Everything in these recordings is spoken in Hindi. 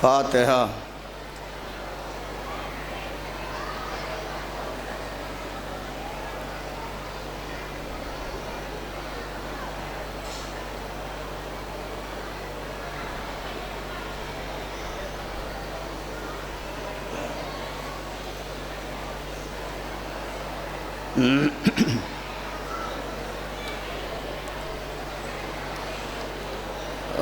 फातिहा।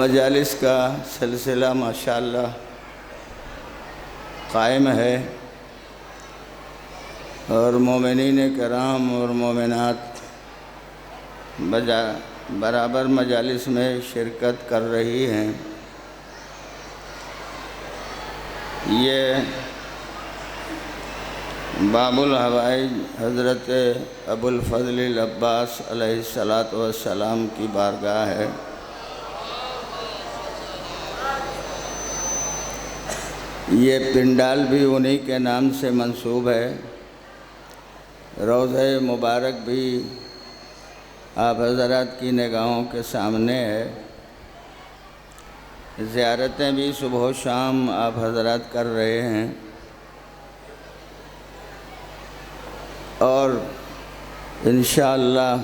मजालिस का सिलसिला माशाअल्लाह कायम है और मोमिनीन कराम और मोमिनात बराबर मजालिस में शिरकत कर रही हैं। ये बाबुल हवाई हज़रत अबुल फ़ज़ल अब्बास अलैहिस्सलातु वस्सलाम की बारगाह है। ये पिंडाल भी उन्हीं के नाम से मंसूब है। रोज़े मुबारक भी आप हज़रात की निगाहों के सामने है। ज़ियारतें भी सुबह शाम आप हज़रात कर रहे हैं और इंशाअल्लाह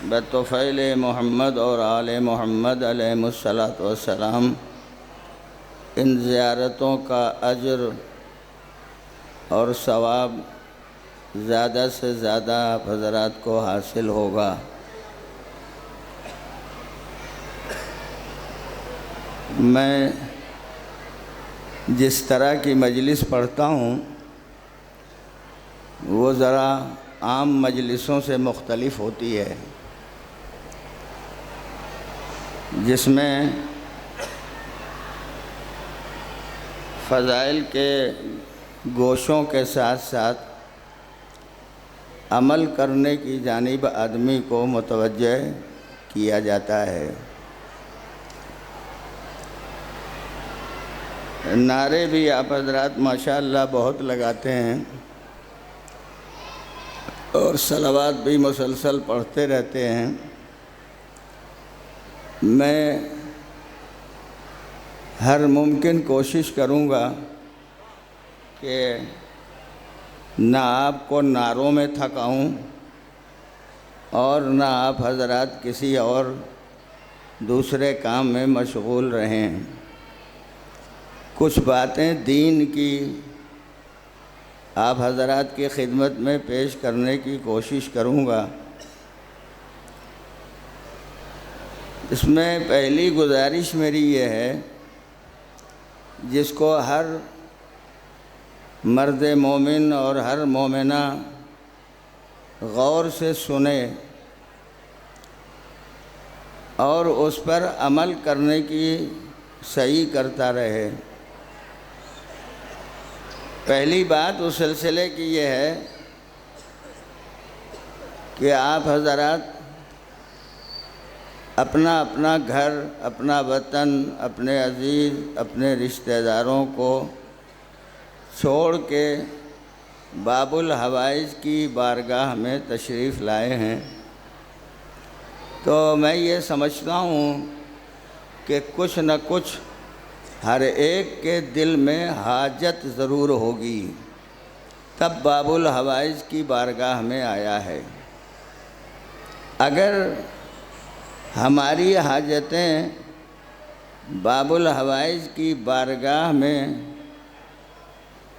बतौफ़ील मोहम्मद और आले मोहम्मद अलैहिस्सलातु वस्सलाम इन ज़ियारतों का अजर और सवाब ज़्यादा से ज़्यादा आप हज़रात को हासिल होगा। मैं जिस तरह की मजलिस पढ़ता हूँ वो ज़रा आम मजलिसों से मुख्तलिफ होती है, जिसमें फ़ज़ाइल के गोशों के साथ साथ अमल करने की जानिब आदमी को मुतवज्जे किया जाता है। नारे भी आप हज़रात माशाअल्लाह बहुत लगाते हैं और सलावात भी मुसलसल पढ़ते रहते हैं। मैं हर मुमकिन कोशिश करूँगा कि ना आपको नारों में थकाऊं और ना आप हजरात किसी और दूसरे काम में मशगूल रहें। कुछ बातें दीन की आप हजरात की खिदमत में पेश करने की कोशिश करूँगा। इसमें पहली गुजारिश मेरी ये है, जिसको हर मर्द मोमिन और हर मोमिना गौर से सुने और उस पर अमल करने की सही करता रहे। पहली बात उस सिलसिले की ये है कि आप हज़रात अपना अपना घर, अपना वतन, अपने अज़ीज़, अपने रिश्तेदारों को छोड़ के बाबुल हवाइज की बारगाह में तशरीफ़ लाए हैं। तो मैं ये समझता हूँ कि कुछ न कुछ हर एक के दिल में हाजत ज़रूर होगी, तब बाबुल हवाइज की बारगाह में आया है। अगर हमारी हाजतें बाबुल हवाइज की बारगाह में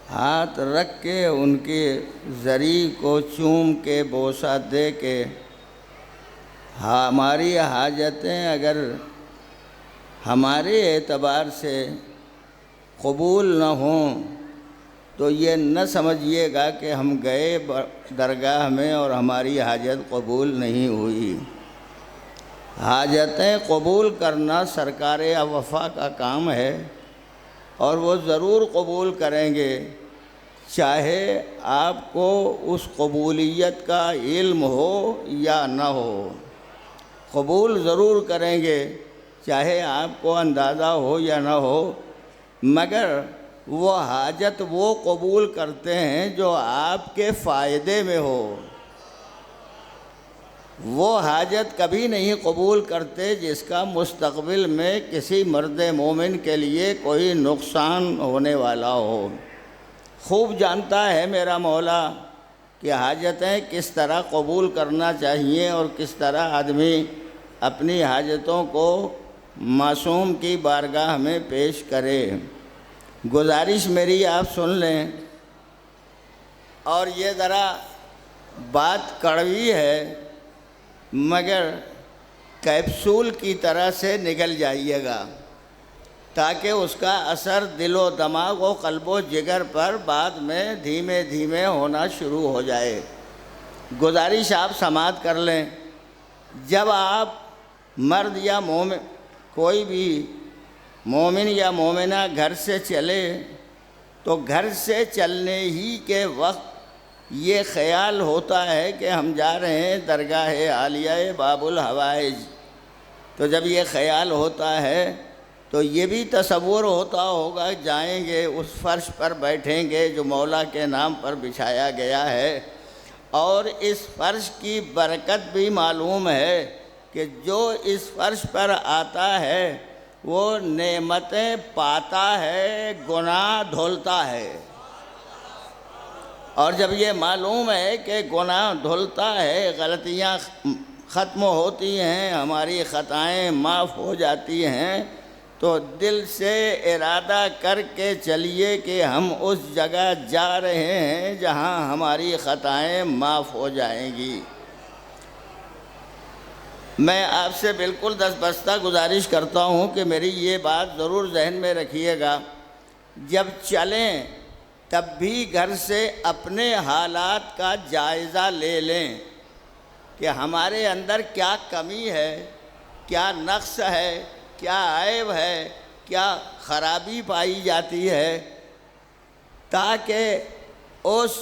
हाथ रख के उनके ज़री को चूम के बोसा दे के हमारी हाजतें अगर हमारे एतबार से कबूल न हों तो ये न समझिएगा कि हम गए दरगाह में और हमारी हाजत कबूल नहीं हुई। हाजतें कबूल करना सरकार वफ़ा का काम है और वो ज़रूर कबूल करेंगे, चाहे आपको उस कबूलियत का इल्म हो या न हो। कबूल ज़रूर करेंगे, चाहे आपको अंदाज़ा हो या न हो, मगर वो हाजत वो कबूल करते हैं जो आपके फ़ायदे में हो। वो हाजत कभी नहीं कबूल करते जिसका मुस्तक़बिल में किसी मर्द मोमिन के लिए कोई नुकसान होने वाला हो। खूब जानता है मेरा मौला कि हाजतें किस तरह कबूल करना चाहिए और किस तरह आदमी अपनी हाजतों को मासूम की बारगाह में पेश करे। गुजारिश मेरी आप सुन लें, और ये ज़रा बात कड़वी है मगर कैप्सूल की तरह से निकल जाइएगा, ताकि उसका असर दिलो दिमाग व क़ल्बो जिगर पर बाद में धीमे धीमे होना शुरू हो जाए। गुजारिश आप समाअत कर लें। जब आप मर्द या मोमिन, कोई भी मोमिन या मोमिना घर से चले तो घर से चलने ही के वक्त ये ख़याल होता है कि हम जा रहे हैं दरगाह आलिया बाबुल हवाइज। तो जब ये ख़याल होता है तो ये भी तसव्वुर होता होगा जाएंगे, उस फ़र्श पर बैठेंगे जो मौला के नाम पर बिछाया गया है, और इस फ़र्श की बरकत भी मालूम है कि जो इस फ़र्श पर आता है वो नेमतें पाता है, गुनाह धुलता है। और जब ये मालूम है कि गुनाह धुलता है, गलतियाँ ख़त्म होती हैं, हमारी ख़ताएँ माफ़ हो जाती हैं, तो दिल से इरादा करके चलिए कि हम उस जगह जा रहे हैं जहाँ हमारी ख़ताएँ माफ़ हो जाएंगी। मैं आपसे बिल्कुल दस्तबस्ता गुजारिश करता हूँ कि मेरी ये बात ज़रूर जहन में रखिएगा। जब चलें तब भी घर से अपने हालात का जायज़ा ले लें कि हमारे अंदर क्या कमी है, क्या नक्स है, क्या ऐब है, क्या ख़राबी पाई जाती है, ताकि उस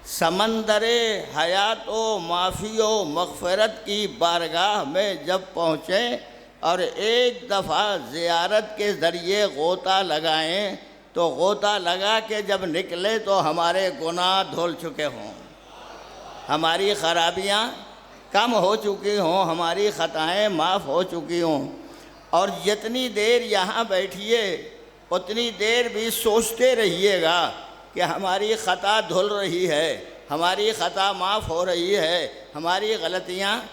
समंदरे हयात व माफ़ी व मग़फ़िरत की बारगाह में जब पहुँचें और एक दफ़ा ज़ियारत के ज़रिए गोता लगाएं तो गोता लगा के जब निकले तो हमारे गुनाह धुल चुके हों। हमारी खराबियाँ कम हो चुकी हों, हमारी ख़ताएँ माफ़ हो चुकी हों। और जितनी देर यहाँ बैठिए उतनी देर भी सोचते रहिएगा कि हमारी ख़ता धुल रही है, हमारी ख़ता माफ़ हो रही है, हमारी गलतियाँ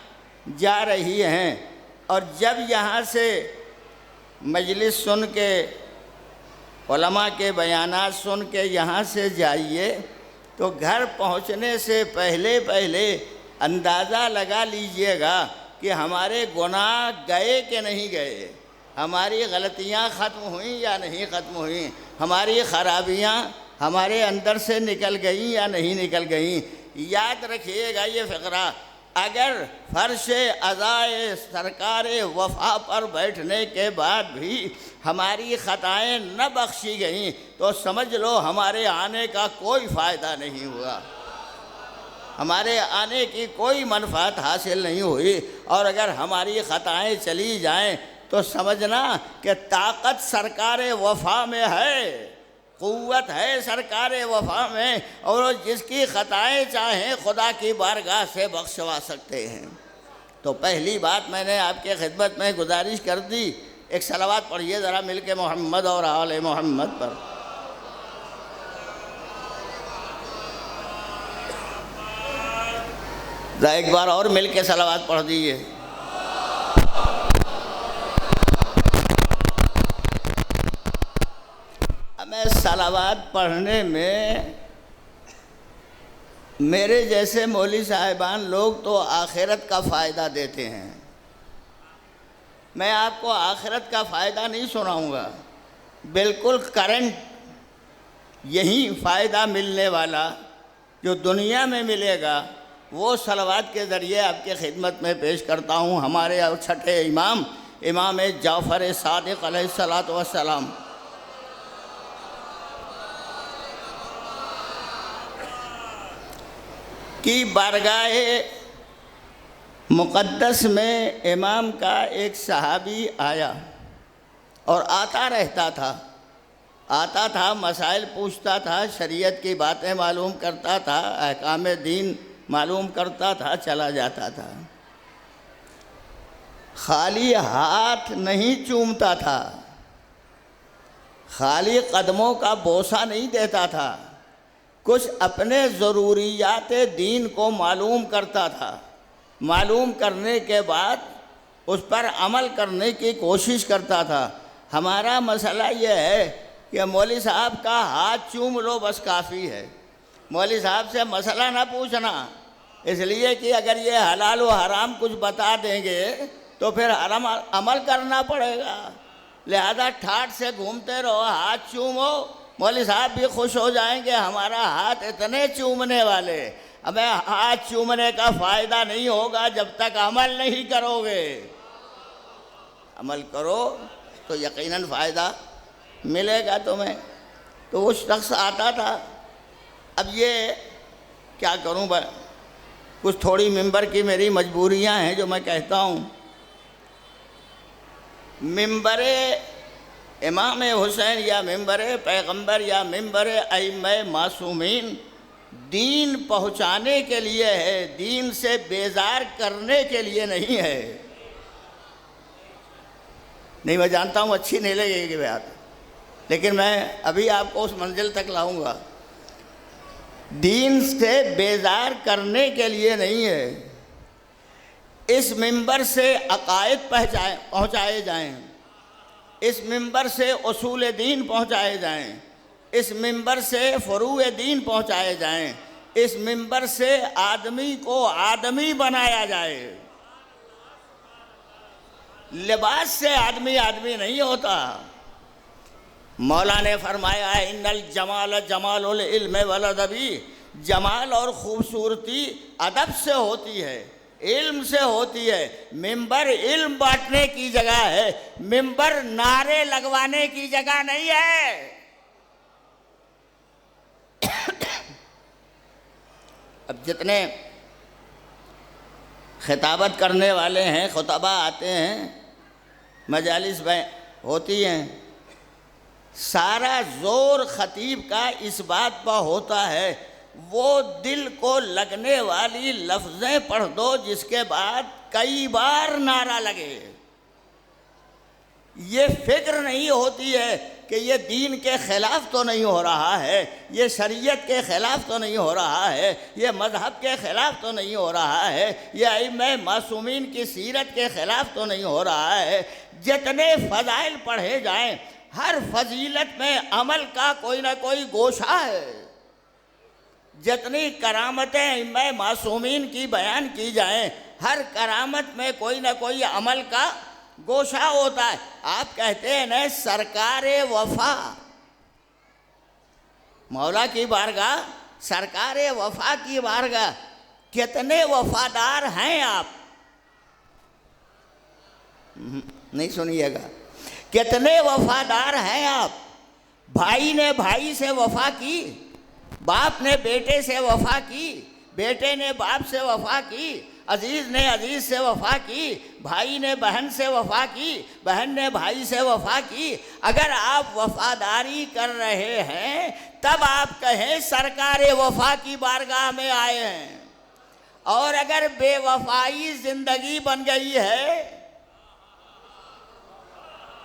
जा रही हैं। और जब यहाँ से मजलिस सुन के, उलमा के बयानात सुन के यहाँ से जाइए तो घर पहुँचने से पहले पहले अंदाज़ा लगा लीजिएगा कि हमारे गुनाह गए कि नहीं गए, हमारी गलतियाँ ख़त्म हुई या नहीं ख़त्म हुई, हमारी ख़राबियाँ हमारे अंदर से निकल गई या नहीं निकल गई। याद रखिएगा ये फ़िक्रा, अगर फ़र्श अज़ाए सरकार वफ़ा पर बैठने के बाद भी हमारी ख़ताएँ न बख्शी गईं तो समझ लो हमारे आने का कोई फ़ायदा नहीं हुआ, हमारे आने की कोई मनफ़ात हासिल नहीं हुई। और अगर हमारी ख़ताएँ चली जाएं तो समझना कि ताकत सरकार वफ़ा में है, क़ुव्वत है सरकार वफ़ा में, और जिसकी ख़ताएँ चाहें खुदा की बारगाह से बख्शवा सकते हैं। तो पहली बात मैंने आपके खिदमत में गुजारिश कर दी, एक सलावत पढ़िए ज़रा मिल के मोहम्मद और आले मोहम्मद पर। एक बार और मिल के सलावत पढ़ दीजिए। मैं सलावत पढ़ने में मेरे जैसे मौलवी साहिबान लोग तो आखिरत का फ़ायदा देते हैं, मैं आपको आखिरत का फ़ायदा नहीं सुनाऊंगा, बिल्कुल करंट यही फ़ायदा मिलने वाला जो दुनिया में मिलेगा वो सलावत के ज़रिए आपके खिदमत में पेश करता हूँ। हमारे छठे इमाम इमाम जाफ़र सादिक़ अलैहिस्सलातु वस्सलाम की बारगाह मुक़द्दस में इमाम का एक सहाबी आया और आता था, मसाइल पूछता था, शरीयत की बातें मालूम करता था, अहकाम दीन मालूम करता था, चला जाता था। खाली हाथ नहीं चूमता था, खाली कदमों का बोसा नहीं देता था, कुछ अपने ज़रूरियात दीन को मालूम करता था। मालूम करने के बाद उस पर अमल करने की कोशिश करता था। हमारा मसला ये है कि मौलवी साहब का हाथ चूम लो बस काफ़ी है, मौलवी साहब से मसला ना पूछना, इसलिए कि अगर ये हलाल व हराम कुछ बता देंगे तो फिर हराम अमल करना पड़ेगा। लिहाजा ठाठ से घूमते रहो, हाथ चूमो, मौलवी साहब भी खुश हो जाएंगे, हमारा हाथ इतने चूमने वाले। हमें हाथ चूमने का फ़ायदा नहीं होगा जब तक अमल नहीं करोगे। अमल करो तो यकीनन फ़ायदा मिलेगा तुम्हें। तो वो शख्स आता था। अब ये क्या करूं, कुछ थोड़ी मिंबर की मेरी मजबूरियां हैं जो मैं कहता हूँ। मिंबर इमाम हुसैन या मिंबर पैगंबर या मिंबर अइम्मा मासूमीन दीन पहुँचाने के लिए है, दीन से बेजार करने के लिए नहीं है। नहीं, मैं जानता हूँ अच्छी नहीं लगेगी बात, लेकिन मैं अभी आपको उस मंजिल तक लाऊंगा। दीन से बेजार करने के लिए नहीं है। इस मिंबर से अकायद पहुँचाए जाएं, इस मिंबर से उसूल दीन पहुँचाए जाएं, इस मिंबर से फ़ुरूए दीन पहुँचाए जाएं, इस मिंबर से आदमी को आदमी बनाया जाए। लिबास से आदमी आदमी नहीं होता। मौला ने फरमाया है इन्नल जमाल जमालुल इल्म वल अदबी, जमाल और ख़ूबसूरती अदब से होती है, इल्म से होती है। मिंबर इल्म बांटने की जगह है, मिंबर नारे लगवाने की जगह नहीं है। अब जितने खिताबत करने वाले हैं, खुतबा आते हैं, मजालिस होती हैं, सारा ज़ोर ख़तीब का इस बात पर होता है वो दिल को लगने वाली लफ्ज़ें पढ़ दो जिसके बाद कई बार नारा लगे। ये फिक्र नहीं होती है कि ये दीन के ख़िलाफ़ तो नहीं हो रहा है, ये शरीयत के ख़िलाफ़ तो नहीं हो रहा है, ये मज़हब के ख़िलाफ़ तो नहीं हो रहा है, ये अइम्मा मासूमीन की सीरत के ख़िलाफ़ तो नहीं हो रहा है। जितने फ़ज़ाइल पढ़े जाएं, हर फजीलत में अमल का कोई ना कोई गोशा है। जितनी करामतें अइम्मा मासूमीन की बयान की जाएं, हर करामत में कोई ना कोई अमल का गोशा होता है। आप कहते हैं ना सरकारे वफा, मौला की बारगाह, सरकारे वफा की बारगाह, कितने वफादार हैं आप? नहीं सुनिएगा, कितने वफादार हैं आप? भाई ने भाई से वफा की, बाप ने बेटे से वफा की, बेटे ने बाप से वफा की, अजीज़ ने अजीज़ से वफा की, भाई ने बहन से वफा की, बहन ने भाई से वफा की। अगर आप वफादारी कर रहे हैं तब आप कहें सरकारे वफा की बारगाह में आए हैं। और अगर बेवफाई ज़िंदगी बन गई है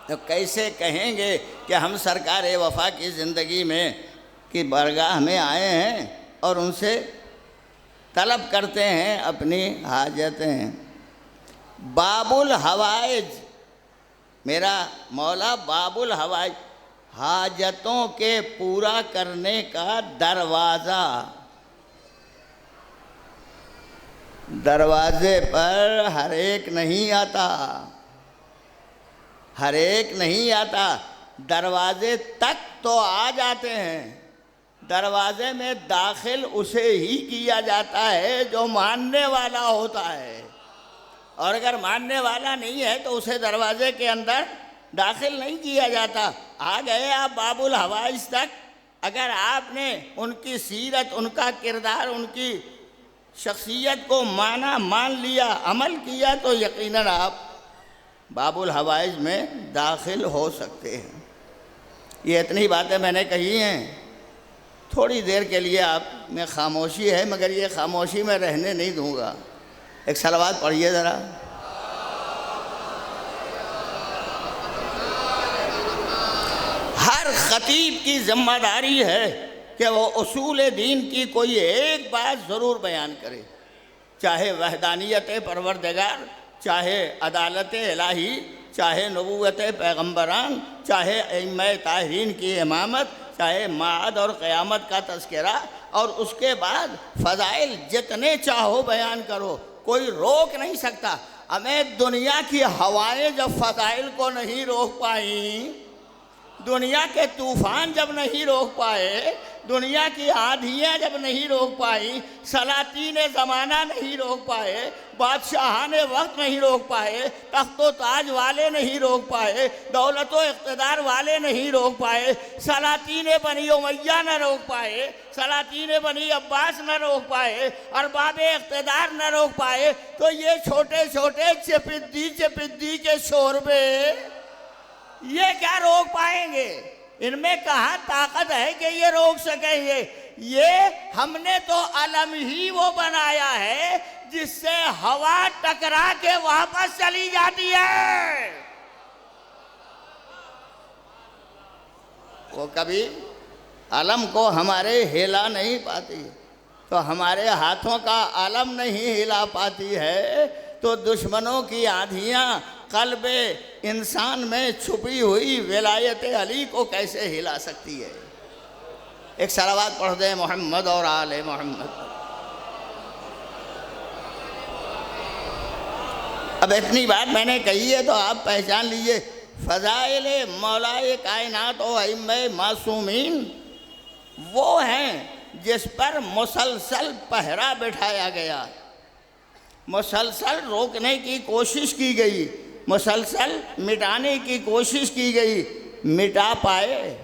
तो कैसे कहेंगे कि हम सरकारे वफा की ज़िंदगी में की बारगाह में आए हैं और उनसे तलब करते हैं अपनी हाजतें। बाबुल हवाइज, मेरा मौला बाबुल हवाइज, हाजतों के पूरा करने का दरवाज़ा। दरवाजे पर हर एक नहीं आता, हर एक नहीं आता, दरवाजे तक तो आ जाते हैं। दरवाजे में दाखिल उसे ही किया जाता है जो मानने वाला होता है, और अगर मानने वाला नहीं है तो उसे दरवाजे के अंदर दाखिल नहीं किया जाता। आ गए आप बाबुल हवाइज तक, अगर आपने उनकी सीरत, उनका किरदार, उनकी शख्सियत को माना, मान लिया, अमल किया, तो यकीनन आप बाबुल हवाइज में दाखिल हो सकते हैं। ये इतनी बातें मैंने कही हैं। थोड़ी देर के लिए आप में खामोशी है, मगर ये खामोशी में रहने नहीं दूंगा। एक सलावत पढ़िए ज़रा। हर खतीब की जिम्मेदारी है कि वो उसूल दीन की कोई एक बात ज़रूर बयान करे, चाहे वहदानियत परवरदिगार, चाहे अदालत इलाही, चाहे नबूवत पैगम्बरान, चाहे अइम्मा ताहिरीन की इमामत, चाहे माद और क़यामत का तज़किरा, और उसके बाद फ़ज़ाइल जितने चाहो बयान करो, कोई रोक नहीं सकता। हमें दुनिया की हवाएं जब फ़ज़ाइल को नहीं रोक पाई, दुनिया के तूफ़ान जब नहीं रोक पाए, दुनिया की आंधियाँ जब नहीं रोक पाई, सलातीन ज़माना नहीं रोक पाए, बादशाहान वक्त नहीं रोक पाए, तख्तो ताज वाले नहीं रोक पाए, दौलत व इक़्तिदार वाले नहीं रोक पाए, सलातीन बनी उमैया न रोक पाए, सलातीन बनी अब्बास न रोक पाए, अरबाब इक़्तिदार न रोक पाए, तो ये छोटे छोटे चपिद्दी के शोरबे ये क्या रोक पाएंगे? इनमें कहाँ ताकत है कि ये रोक सकेंगे? ये हमने तो अलम ही वो बनाया है जिससे हवा टकरा के वापस चली जाती है। वो कभी अलम को हमारे हिला नहीं पाती, तो हमारे हाथों का अलम नहीं हिला पाती है, तो दुश्मनों की आंधियाँ क़ल्बे इंसान में छुपी हुई विलायत अली को कैसे हिला सकती है? एक सलावत पढ़ दे मोहम्मद और आले मोहम्मद। अब इतनी बात मैंने कही है तो आप पहचान लीजिए, फ़ज़ाइल मौलाए कायनात और अइम्मे मासूमीन वो हैं जिस पर मुसलसल पहरा बिठाया गया, मुसलसल रोकने की कोशिश की गई, मुसलसल मिटाने की कोशिश की गई। मिटा पाए?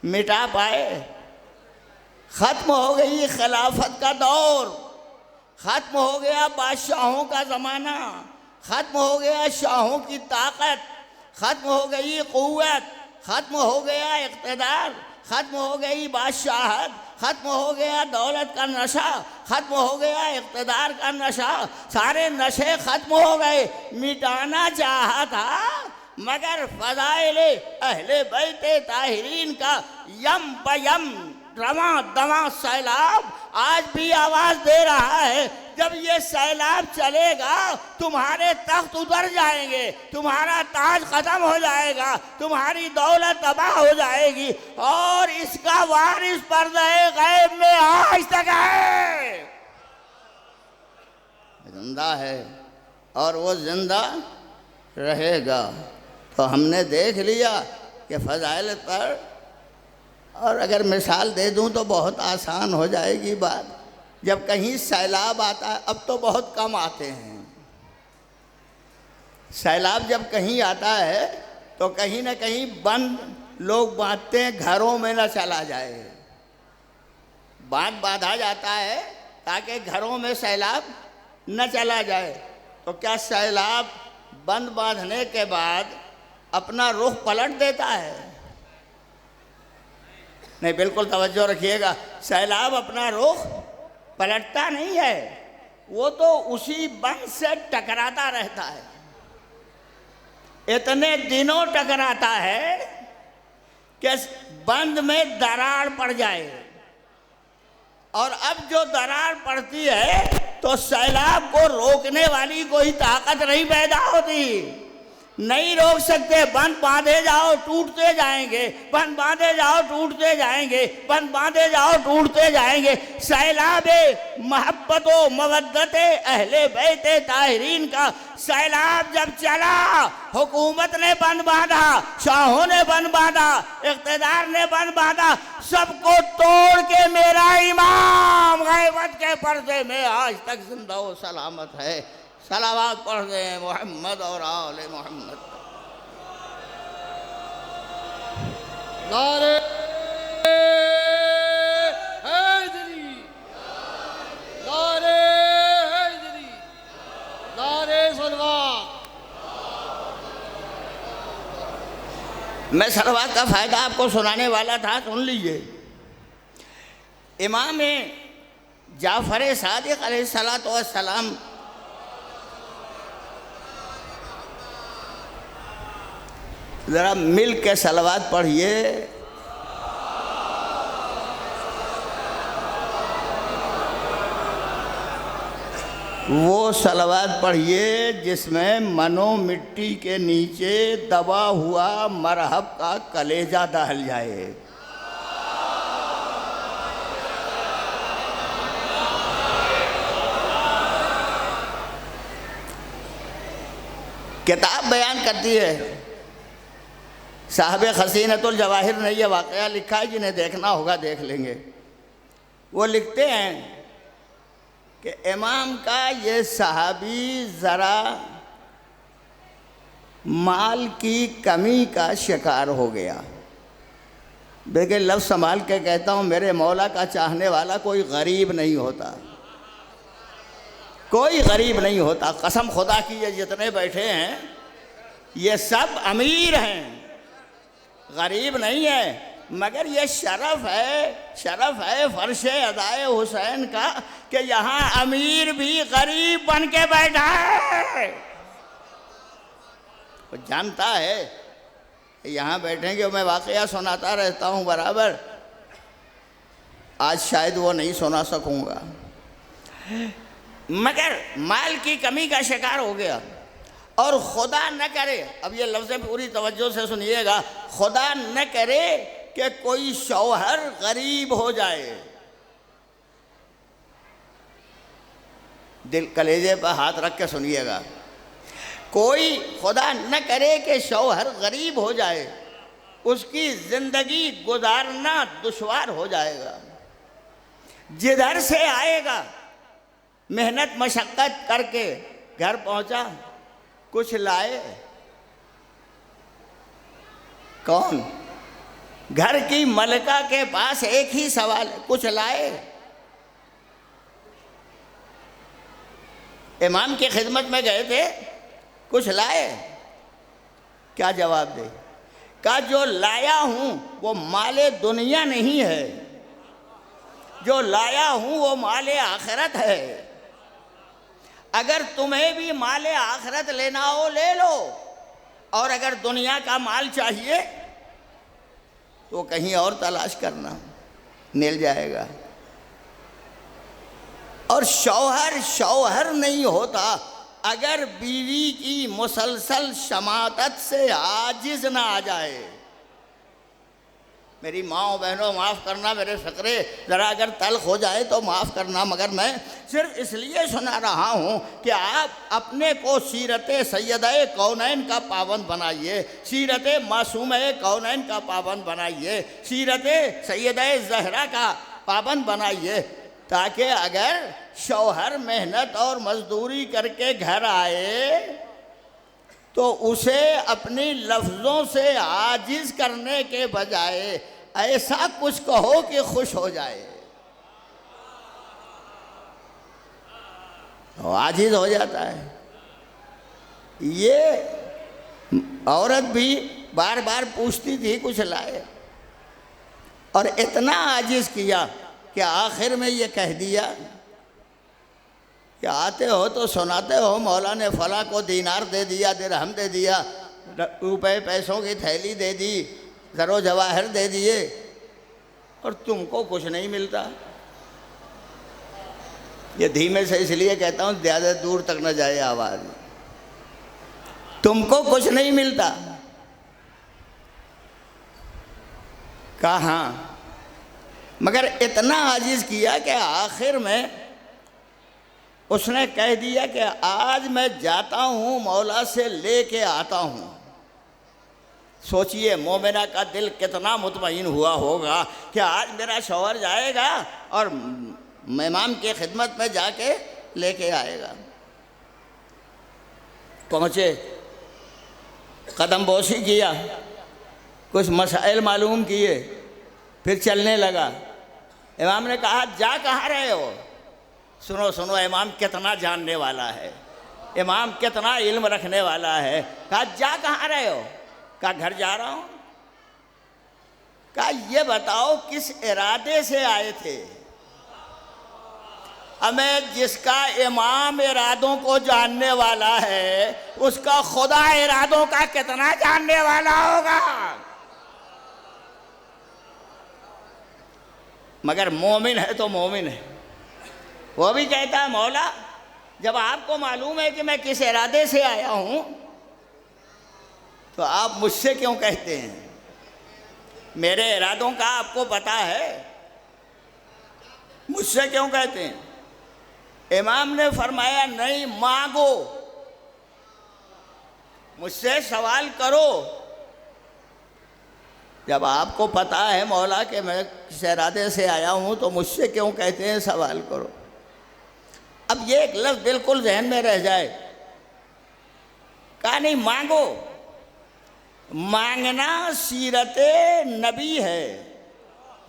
मिटा पाए? ख़त्म हो गई खिलाफत का दौर, ख़त्म हो गया बादशाहों का ज़माना, ख़त्म हो गया शाहों की ताकत, ख़त्म हो गई क़ुव्वत, ख़त्म हो गया इक़्तिदार, ख़त्म हो गई बादशाहत, ख़त्म हो गया दौलत का नशा, ख़त्म हो गया इक़्तिदार का नशा, सारे नशे ख़त्म हो गए। मिटाना चाहा था मगर फ़ज़ाइले अहले बैते ताहिरीन का यम बयम रवा दवा सैलाब आज भी आवाज़ दे रहा है। जब ये सैलाब चलेगा तुम्हारे तख्त उतर जाएंगे, तुम्हारा ताज ख़त्म हो जाएगा, तुम्हारी दौलत तबाह हो जाएगी, और इसका वारिस पर्दे गैब में आज तक है, जिंदा है और वो जिंदा रहेगा। तो हमने देख लिया कि फ़ज़ाइल पर, और अगर मिसाल दे दूं तो बहुत आसान हो जाएगी बात। जब कहीं सैलाब आता है, अब तो बहुत कम आते हैं, सैलाब जब कहीं आता है तो कहीं ना कहीं बंद लोग बांधते हैं घरों में न चला जाए, बांध बांधा जाता है ताकि घरों में सैलाब न चला जाए। तो क्या सैलाब बंद बांधने के बाद अपना रुख पलट देता है? नहीं, बिल्कुल तवज्जो रखिएगा, सैलाब अपना रुख पलटता नहीं है, वो तो उसी बंद से टकराता रहता है। इतने दिनों टकराता है कि बंद में दरार पड़ जाए, और अब जो दरार पड़ती है तो सैलाब को रोकने वाली कोई ताकत नहीं पैदा होती, नहीं रोक सकते। बंद बांधे जाओ टूटते जाएंगे, बंद बांधे जाओ टूटते जाएंगे, बंद बांधे जाओ टूटते जाएंगे। सैलाबे मोहब्बत व मवद्दत अहले बैते ताहिरीन का सैलाब जब चला, हुकूमत ने बंद बांधा, शाहों ने बंद बांधा, इक़्तिदार ने बंद बांधा, सबको तोड़ के मेरा इमाम गैबत के पर्दे में आज तक जिंदा व सलामत है। सलावत पढ़ दें मोहम्मद और आले मोहम्मद। नारे हैदरी, नारे हैदरी, नारे सलवात। मैं सलवात का फ़ायदा आपको सुनाने वाला था, सुन लीजिए। इमाम जाफ़र सादिक़ अलैहिस्सलातु वस्सलाम ज़रा मिल के सलवात पढ़िए। वो सलवात पढ़िए जिसमें मनो मिट्टी के नीचे दबा हुआ मरहब का कलेजा दहल जाए। किताब बयान करती है, साहब खसीनतुल जवाहिर ने यह वाक़या लिखा है, जिन्हें देखना होगा देख लेंगे। वो लिखते हैं कि इमाम का ये सहाबी ज़रा माल की कमी का शिकार हो गया। देखिए, लफ्ज़ संभाल के कहता हूँ, मेरे मौला का चाहने वाला कोई गरीब नहीं होता, कोई गरीब नहीं होता। कसम खुदा की, ये जितने बैठे हैं ये सब अमीर हैं, गरीब नहीं है। मगर ये शरफ़ है फ़र्श अदाए हुसैन का कि यहाँ अमीर भी गरीब बन के बैठा है। वो जानता है यहाँ बैठेंगे, मैं वाक़या सुनाता रहता हूँ बराबर, आज शायद वो नहीं सुना सकूँगा। मगर माल की कमी का शिकार हो गया, और खुदा न करे, अब ये लफ्ज़ें पूरी तवज्जो से सुनिएगा, खुदा न करे कि कोई शौहर गरीब हो जाए। दिल कलेजे पर हाथ रख के सुनिएगा, कोई खुदा न करे कि शौहर गरीब हो जाए, उसकी ज़िंदगी गुजारना दुश्वार हो जाएगा। जिधर से आएगा मेहनत मशक्क़त करके घर पहुंचा, कुछ लाए कौन? घर की मलका के पास एक ही सवाल है, कुछ लाए? इमाम की खिदमत में गए थे, कुछ लाए? क्या जवाब दे? कहा जो लाया हूं वो माले दुनिया नहीं है, जो लाया हूँ वो माले आखिरत है। अगर तुम्हें भी माले आखिरत लेना हो ले लो, और अगर दुनिया का माल चाहिए तो कहीं और तलाश करना, मिल जाएगा। और शौहर शौहर नहीं होता अगर बीवी की मुसलसल शमातत से आजिज ना आ जाए। मेरी माओ बहनों माफ़ करना, मेरे फ़करे ज़रा अगर तल्ख हो जाए तो माफ़ करना, मगर मैं सिर्फ इसलिए सुना रहा हूँ कि आप अपने को सीरत सैयदा कौनैन का पाबंद बनाइए, सीरत मासूम कौनैन का पाबंद बनाइए, सीरत सैयदा ज़हरा का पाबंद बनाइए, ताकि अगर शौहर मेहनत और मजदूरी करके घर आए तो उसे अपनी लफ्ज़ों से आजिज़ करने के बजाय ऐसा कुछ कहो कि खुश हो जाए, तो आजिज़ हो जाता है। ये औरत भी बार बार पूछती थी कुछ लाए, और इतना आजिज़ किया कि आखिर में ये कह दिया कि आते हो तो सुनाते हो मौला ने फला को दीनार दे दिया, दिरहम दे दिया, रुपए पैसों की थैली दे दी, ज़रो जवाहर दे दिए, और तुमको कुछ नहीं मिलता। ये धीमे से इसलिए कहता हूँ ज़्यादा दूर तक न जाए आवाज़। तुमको कुछ नहीं मिलता। कहाँ, मगर इतना आजिज़ किया कि आखिर में उसने कह दिया कि आज मैं जाता हूँ मौला से लेके आता हूँ। सोचिए मोमिना का दिल कितना मुतमईन हुआ होगा कि आज मेरा शौहर जाएगा और इमाम की खिदमत में जाके लेके आएगा। पहुँचे, कदम बोसी किया, कुछ मसाइल मालूम किए, फिर चलने लगा। इमाम ने कहा जा कहाँ रहे हो? सुनो सुनो, इमाम कितना जानने वाला है, इमाम कितना इल्म रखने वाला है। कहा जा कहाँ रहे हो? कहा घर जा रहा हूँ। कहा ये बताओ किस इरादे से आए थे? हमें जिसका इमाम इरादों को जानने वाला है उसका खुदा इरादों का कितना जानने वाला होगा। मगर मोमिन है तो मोमिन है, वो भी कहता है मौला जब आपको मालूम है कि मैं किस इरादे से आया हूँ तो आप मुझसे क्यों कहते हैं? मेरे इरादों का आपको पता है, मुझसे क्यों कहते हैं? इमाम ने फरमाया नहीं, मांगो, मुझसे सवाल करो। जब आपको पता है मौला कि मैं किस इरादे से आया हूँ तो मुझसे क्यों कहते हैं सवाल करो। अब ये एक लफ्ज़ बिल्कुल जहन में रह जाए। कहा नहीं, मांगो। मांगना सीरत नबी है,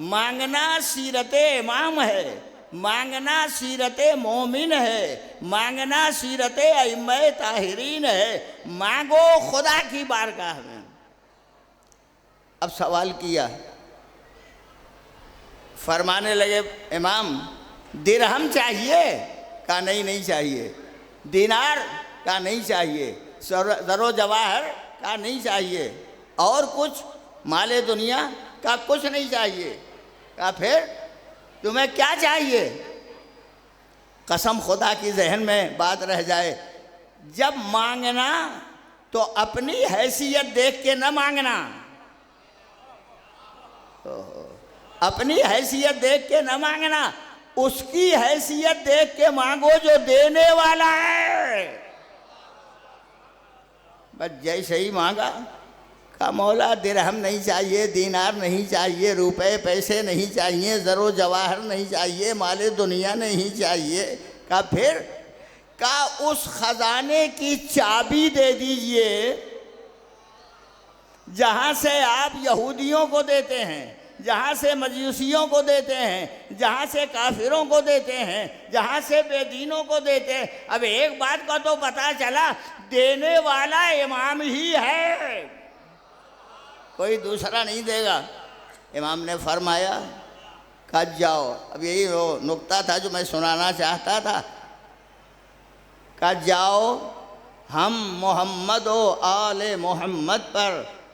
मांगना सीरत इमाम है, मांगना सीरत मोमिन है, मांगना सीरत अइम्मे ताहिरीन है। मांगो खुदा की बारगाह में। अब सवाल किया, फरमाने लगे इमाम दिरहम चाहिए? का नहीं, नहीं चाहिए। दीनार? का नहीं चाहिए। ज़रो जवाहर? का नहीं चाहिए। और कुछ माले दुनिया? का कुछ नहीं चाहिए। का फिर तुम्हें क्या चाहिए? कसम खुदा की जहन में बात रह जाए, जब मांगना तो अपनी हैसियत देख के न मांगना, अपनी हैसियत देख के न मांगना, उसकी हैसियत देख के मांगो जो देने वाला है। बस जैसे ही मांगा, का मौला दिरहम नहीं चाहिए, दीनार नहीं चाहिए, रुपए पैसे नहीं चाहिए, ज़रो जवाहर नहीं चाहिए, माले दुनिया नहीं चाहिए। का फिर का उस खजाने की चाबी दे दीजिए जहाँ से आप यहूदियों को देते हैं, जहाँ से मजूसियों को देते हैं, जहाँ से काफिरों को देते हैं, जहाँ से बेदीनों को देते हैं। अब एक बात का तो पता चला, देने वाला इमाम ही है, कोई दूसरा नहीं देगा। इमाम ने फरमाया कहा जाओ, अब यही वो नुक्ता था जो मैं सुनाना चाहता था। कहा जाओ हम मोहम्मद व आले मोहम्मद पर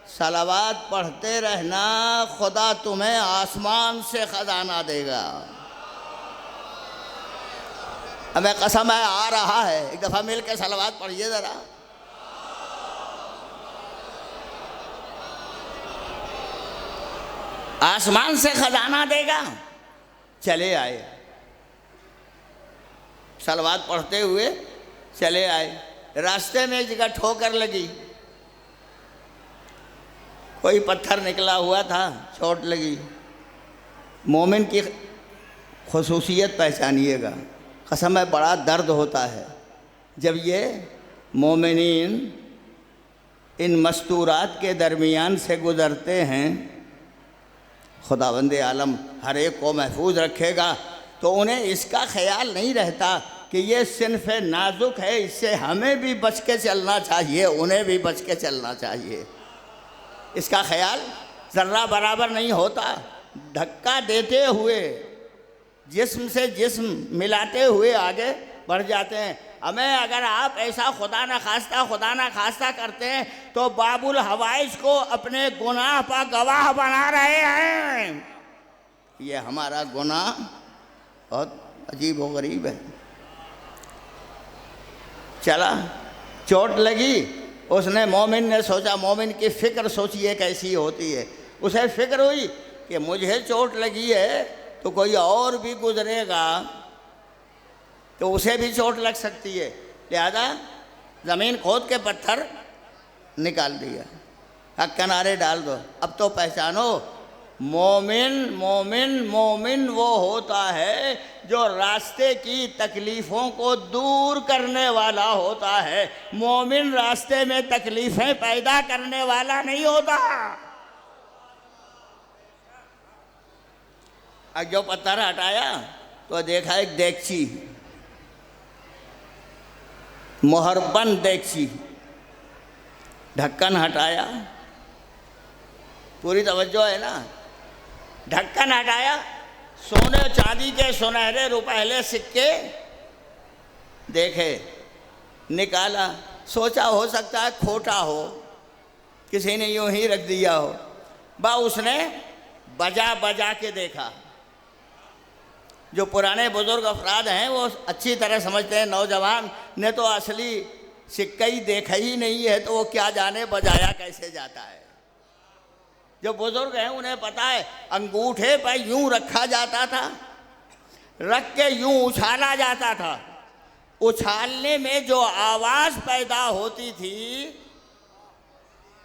सलावत पढ़ते रहना, खुदा तुम्हें आसमान से ख़जाना देगा। हमें कसम है आ रहा है, एक दफ़ा मिल के सलावत पढ़िए ज़रा। आसमान से ख़जाना देगा। चले आए, सलावत पढ़ते हुए चले आए। रास्ते में एक जगह ठोकर लगी, कोई पत्थर निकला हुआ था, चोट लगी। मोमिन की खुसूसियत पहचानिएगा, कसम है बड़ा दर्द होता है जब ये मोमिनीन इन मस्तूरात के दरमियान से गुज़रते हैं। खुदावंद आलम हर एक को महफूज रखेगा, तो उन्हें इसका ख्याल नहीं रहता कि ये सिन्फ नाजुक है, इससे हमें भी बच के चलना चाहिए, उन्हें भी बच के चलना चाहिए। इसका ख्याल ज़र्रा बराबर नहीं होता। धक्का देते हुए, जिस्म से जिस्म मिलाते हुए आगे बढ़ जाते हैं। हमें अगर आप ऐसा खुदा न खास्ता करते हैं तो बाबुल हवाइज को अपने गुनाह पर गवाह बना रहे हैं। ये हमारा गुनाह बहुत अजीब व गरीब है। चला, चोट लगी, उसने मोमिन ने सोचा, मोमिन की फ़िक्र सोचिए कैसी होती है। उसे फ़िक्र हुई कि मुझे चोट लगी है तो कोई और भी गुजरेगा तो उसे भी चोट लग सकती है, लिहाजा ज़मीन खोद के पत्थर निकाल दिया, अब किनारे डाल दो। अब तो पहचानो, मोमिन मोमिन मोमिन वो होता है जो रास्ते की तकलीफ़ों को दूर करने वाला होता है। मोमिन रास्ते में तकलीफ़ें पैदा करने वाला नहीं होता। अब जो पत्थर हटाया तो देखा एक देगची, मोहरबन देगची। ढक्कन हटाया, पूरी तवज्जो है ना। ढक्कन हटाया, सोने चांदी के सुनहरे रुपहले सिक्के देखे, निकाला। सोचा हो सकता है खोटा हो, किसी ने यूं ही रख दिया हो। उसने बजा बजा के देखा। जो पुराने बुजुर्ग अफराद हैं वो अच्छी तरह समझते हैं, नौजवान ने तो असली सिक्का ही देखा ही नहीं है, तो वो क्या जाने बजाया कैसे जाता है। जो बुजुर्ग हैं उन्हें पता है, अंगूठे पर यूं रखा जाता था, रख के यूं उछाला जाता था। उछालने में जो आवाज़ पैदा होती थी,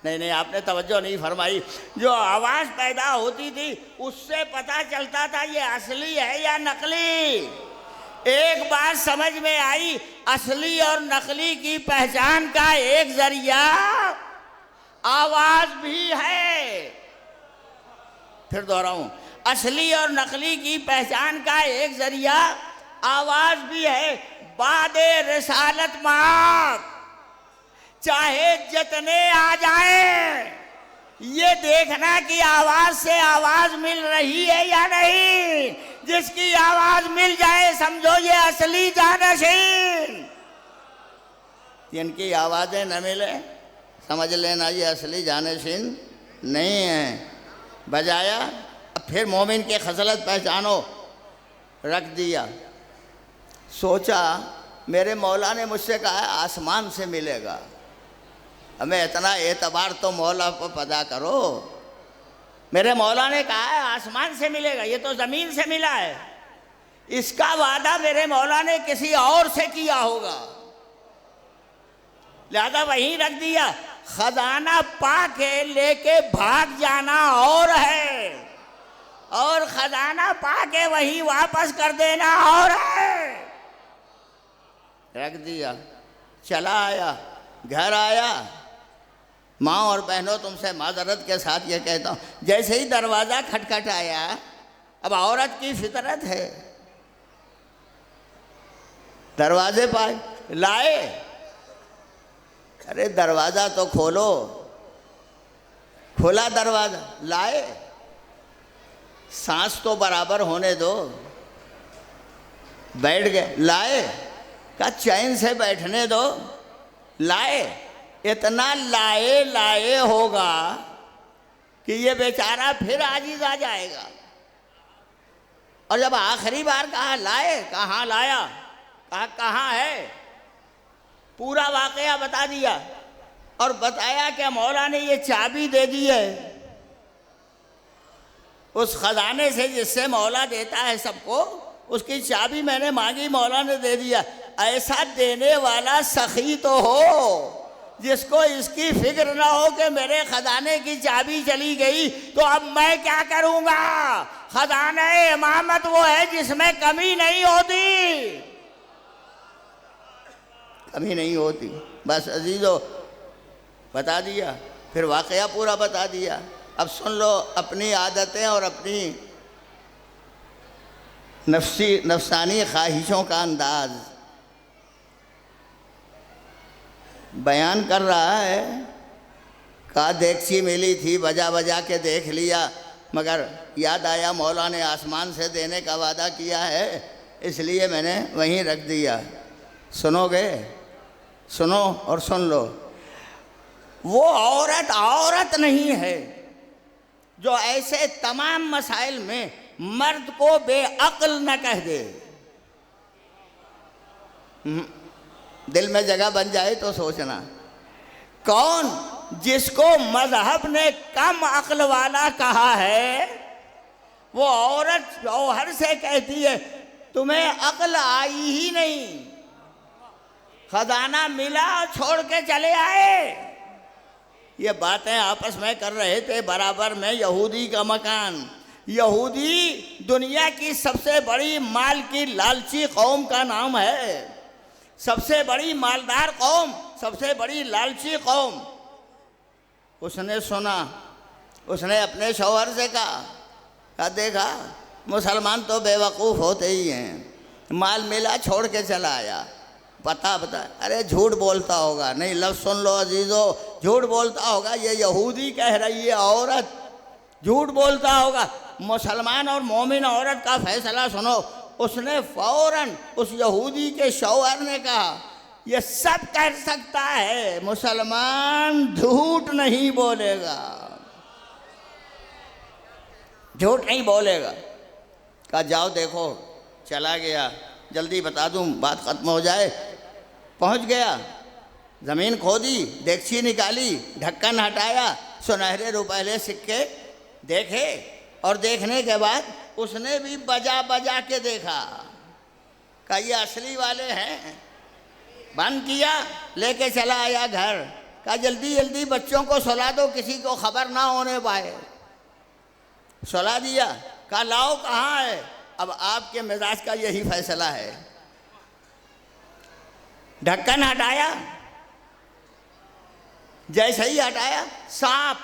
नहीं आपने तवज्जो नहीं फरमाई, जो आवाज़ पैदा होती थी उससे पता चलता था ये असली है या नकली। एक बात समझ में आई, असली और नकली की पहचान का एक जरिया आवाज़ भी है। फिर दोहराऊं, असली और नकली की पहचान का एक जरिया आवाज़ भी है। बादे रिसालत माप चाहे जितने आ जाए, ये देखना कि आवाज से आवाज मिल रही है या नहीं। जिसकी आवाज मिल जाए समझो ये असली जानशीन, जिनकी आवाजें न मिले समझ लेना ये असली जानशीन नहीं है। बजाया, अब फिर मोमिन के खसलत पहचानो, रख दिया। सोचा मेरे मौला ने मुझसे कहा है आसमान से मिलेगा, हमें इतना एतबार तो मौला पर पैदा करो। मेरे मौला ने कहा है आसमान से मिलेगा, ये तो ज़मीन से मिला है। इसका वादा मेरे मौला ने किसी और से किया होगा, लिहाजा वहीं रख दिया। खजाना पा के लेके भाग जाना और है, और खजाना पा के वहीं वापस कर देना और है। रख दिया, चला आया, घर आया। माँ और बहनों, तुमसे माजरत के साथ ये कहता हूँ, जैसे ही दरवाज़ा खटखटाया, अब औरत की फितरत है, दरवाजे पर लाए, अरे दरवाज़ा तो खोलो। खोला दरवाज़ा, लाए, सांस तो बराबर होने दो। बैठ गए, लाए, का चैन से बैठने दो। लाए, इतना लाए लाए होगा कि ये बेचारा फिर आजिज आ जाएगा। और जब आखिरी बार कहा लाए, कहाँ लाया, कहा कहाँ है, पूरा वाकया बता दिया और बताया कि मौला ने ये चाबी दे दी है उस खजाने से जिससे मौला देता है सबको, उसकी चाबी मैंने मांगी, मौला ने दे दिया। ऐसा देने वाला सखी तो हो जिसको इसकी फिक्र ना हो कि मेरे खजाने की चाबी चली गई तो अब मैं क्या करूंगा। खजाने इमामत वो है जिसमें कमी नहीं होती, कमी नहीं होती। बस अजीजों, बता दिया, फिर वाकया पूरा बता दिया। अब सुन लो अपनी आदतें और अपनी नफसानी ख्वाहिशों का अंदाज। बयान कर रहा है, कहा देगची मिली थी, बजा बजा के देख लिया, मगर याद आया मौला ने आसमान से देने का वादा किया है, इसलिए मैंने वहीं रख दिया। सुनोगे? सुनो और सुन लो। वो औरत औरत नहीं है जो ऐसे तमाम मसाइल में मर्द को बेअक्ल न कह दे। दिल में जगह बन जाए तो सोचना, कौन जिसको मजहब ने कम अक्ल वाला कहा है, वो औरत जौहर से कहती है तुम्हें अक्ल आई ही नहीं, खजाना मिला छोड़ के चले आए। ये बातें आपस में कर रहे थे बराबर में। यहूदी का मकान, यहूदी दुनिया की सबसे बड़ी माल की लालची कौम का नाम है, सबसे बड़ी मालदार कौम, सबसे बड़ी लालची कौम। उसने सुना, उसने अपने शौहर से कहा देखा मुसलमान तो बेवकूफ़ होते ही हैं, माल मिला छोड़ के चला आया। बता अरे झूठ बोलता होगा। नहीं, लफ्ज़ सुन लो अजीज़ों, झूठ बोलता होगा। ये यहूदी कह रही है औरत झूठ बोलता होगा। मुसलमान और मोमिन औरत का फैसला सुनो। उसने फौरन उस यहूदी के शौहर ने कहा ये सब कर सकता है, मुसलमान झूठ नहीं बोलेगा, झूठ नहीं बोलेगा। कहा जाओ देखो। चला गया, जल्दी बता दूं बात ख़त्म हो जाए। पहुंच गया, ज़मीन खोदी, देगची निकाली, ढक्कन हटाया, सुनहरे रुपये सिक्के देखे और देखने के बाद उसने भी बजा बजा के देखा। कहा ये असली वाले हैं। बंद किया, लेके चला आया घर। कहा जल्दी जल्दी बच्चों को सुला दो, किसी को खबर ना होने पाए। सुला दिया। कहा लाओ कहाँ है। अब आपके मिजाज का यही फैसला है। ढक्कन हटाया, जैसे ही हटाया सांप,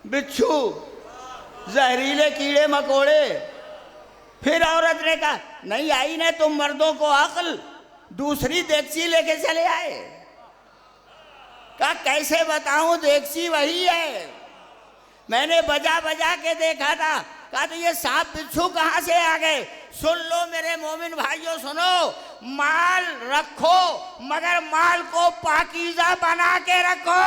बिच्छू, जहरीले कीड़े मकोड़े। फिर औरत ने कहा नहीं आई ना तुम मर्दों को अक्ल, दूसरी देगची लेके चले आए। कहा कैसे बताऊं, देगची वही है, मैंने बजा बजा के देखा था। कहा तो ये सांप बिच्छू कहाँ से आ गए। सुन लो मेरे मोमिन भाइयों, सुनो, माल रखो मगर माल को पाकीज़ा बना के रखो।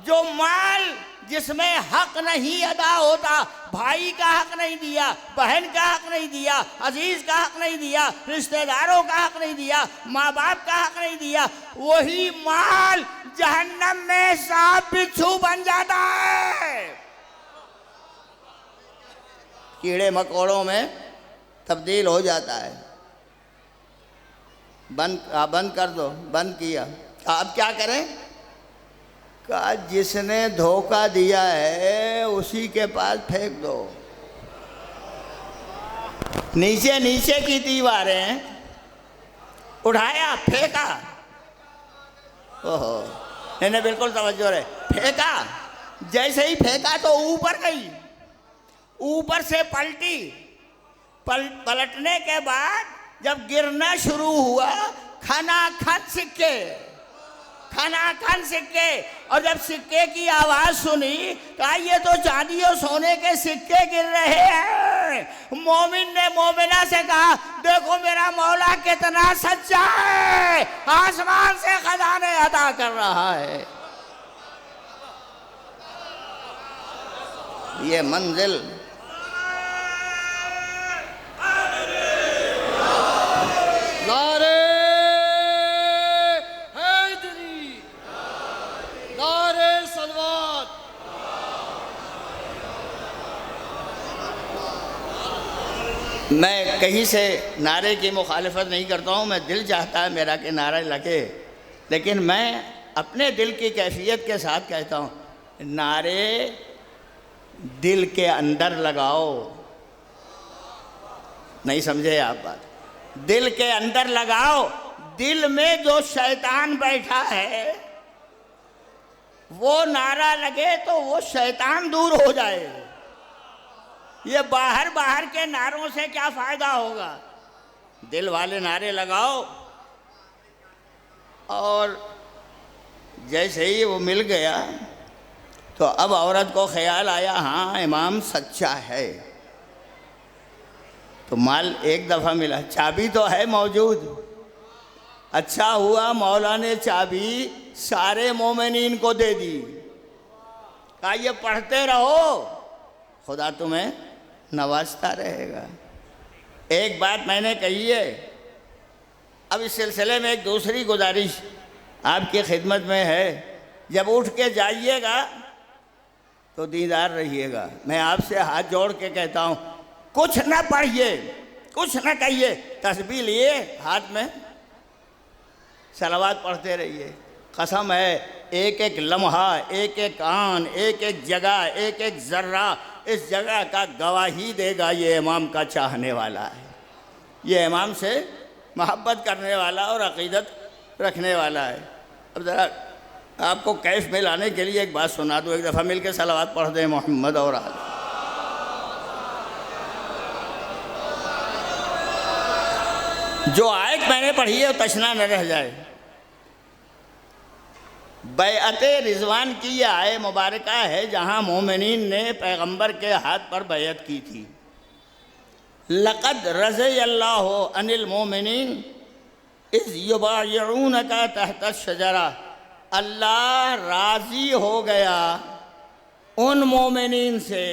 जो माल जिसमें हक नहीं अदा होता, भाई का हक नहीं दिया, बहन का हक नहीं दिया, अजीज का हक नहीं दिया, रिश्तेदारों का हक नहीं दिया, माँ बाप का हक नहीं दिया, वही माल जहन्नम में सांप बिच्छू बन जाता है, कीड़े मकोड़ों में तब्दील हो जाता है। बंद कर दो। बंद किया। अब क्या करें। कहा जिसने धोखा दिया है उसी के पास फेंक दो। नीचे नीचे की दीवारें उठाया, फेंका। ओहो, इन्हें बिल्कुल तवज्जो रहे। फेंका, जैसे ही फेंका तो ऊपर गई, ऊपर से पलटी। पलटने के बाद जब गिरना शुरू हुआ, खनाखन सिक्के खनाखन सिक्के। और जब सिक्के की आवाज सुनी कहा ये तो चांदी और सोने के सिक्के गिर रहे हैं। मोमिन ने मोमिना से कहा देखो मेरा मौला कितना सच्चा है, आसमान से खजाने अता कर रहा है। ये मंजिल नारे हैदरी, नारे सलवात। मैं कहीं से नारे की मुखालिफत नहीं करता हूँ, मैं दिल चाहता है मेरा कि नारा लगे, लेकिन मैं अपने दिल की कैफियत के साथ कहता हूँ नारे दिल के अंदर लगाओ। नहीं समझे आप बात? दिल के अंदर लगाओ। दिल में जो शैतान बैठा है वो नारा लगे तो वो शैतान दूर हो जाए। ये बाहर बाहर के नारों से क्या फायदा होगा? दिल वाले नारे लगाओ। और जैसे ही वो मिल गया तो अब औरत को ख्याल आया हाँ इमाम सच्चा है, तो माल एक दफ़ा मिला, चाबी तो है मौजूद। अच्छा हुआ मौला ने चाबी सारे मोमिनीन को दे दी, कहा ये पढ़ते रहो खुदा तुम्हें नवाजता रहेगा। एक बात मैंने कही है, अब इस सिलसिले में एक दूसरी गुजारिश आपकी खिदमत में है, जब उठ के जाइएगा तो दीदार रहिएगा। मैं आपसे हाथ जोड़ के कहता हूँ कुछ न पढ़िए, कुछ न कहिए, तस्बीह लिए हाथ में सलावत पढ़ते रहिए। कसम है एक एक लम्हा, एक एक आन, एक एक जगह, एक एक ज़र्रा इस जगह का गवाही देगा ये इमाम का चाहने वाला है, ये इमाम से मोहब्बत करने वाला और अक़ीदत रखने वाला है। अब ज़रा आपको कैफ में लाने के लिए एक बात सुना दूँ, एक दफ़ा मिल के सलावत पढ़ दें मोहम्मद और आल। जो आयत मैंने पढ़ी है वो तशना न रह जाए। बैअते रिजवान की ये आय मुबारका है जहाँ मोमिनीन ने पैगंबर के हाथ पर बैअत की थी। लक़द रज़ियल्लाहु अनिल मोमिनीन इज़ युबायिऊनका तहत अश-शजरा, अल्लाह राज़ी हो गया उन मोमिनीन से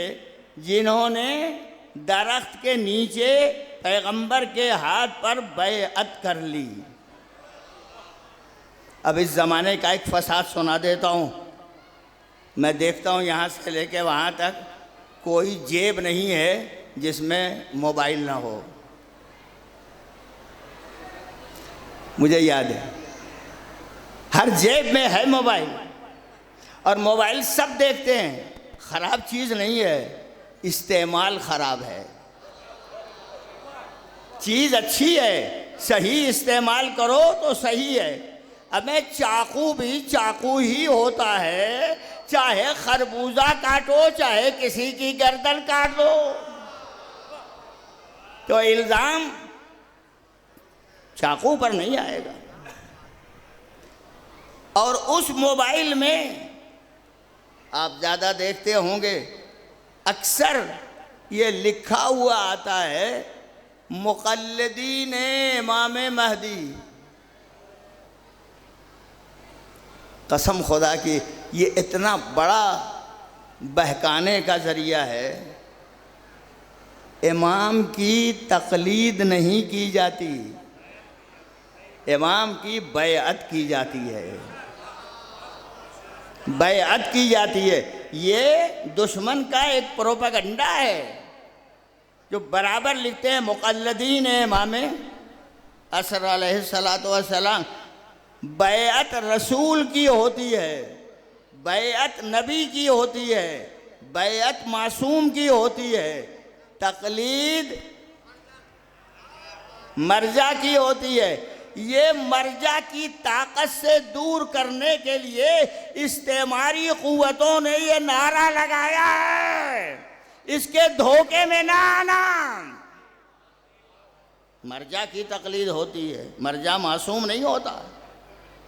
जिन्होंने दरख्त के नीचे पैगंबर के हाथ पर बैअत कर ली। अब इस ज़माने का एक फसाद सुना देता हूँ। मैं देखता हूँ यहाँ से लेके वहाँ तक कोई जेब नहीं है जिसमें मोबाइल ना हो। मुझे याद है हर जेब में है मोबाइल, और मोबाइल सब देखते हैं। ख़राब चीज़ नहीं है, इस्तेमाल ख़राब है। चीज़ अच्छी है, सही इस्तेमाल करो तो सही है। हमें चाकू भी चाकू ही होता है, चाहे खरबूजा काटो चाहे किसी की गर्दन काट दो। तो इल्ज़ाम चाकू पर नहीं आएगा। और उस मोबाइल में आप ज़्यादा देखते होंगे अक्सर ये लिखा हुआ आता है मुक़ल्लिदीन इमाम महदी। कसम खुदा की ये इतना बड़ा बहकाने का ज़रिया है। इमाम की तक़लीद नहीं की जाती, इमाम की बैअत की जाती है, बैअत की जाती है। ये दुश्मन का एक प्रोपेगेंडा है जो बराबर लिखते हैं मुक़ल्लिदीन इमाम असर अलैहिस्सलातु वस्सलाम। बैअत रसूल की होती है, बैअत नबी की होती है, बैअत मासूम की होती है, तक़लीद मर्जा की होती है। ये मर्जा की ताकत से दूर करने के लिए इस्तेमारी क़ुव्वतों ने ये नारा लगाया है, इसके धोखे में ना आना। मर्जा की तक़लीद होती है, मर्जा मासूम नहीं होता।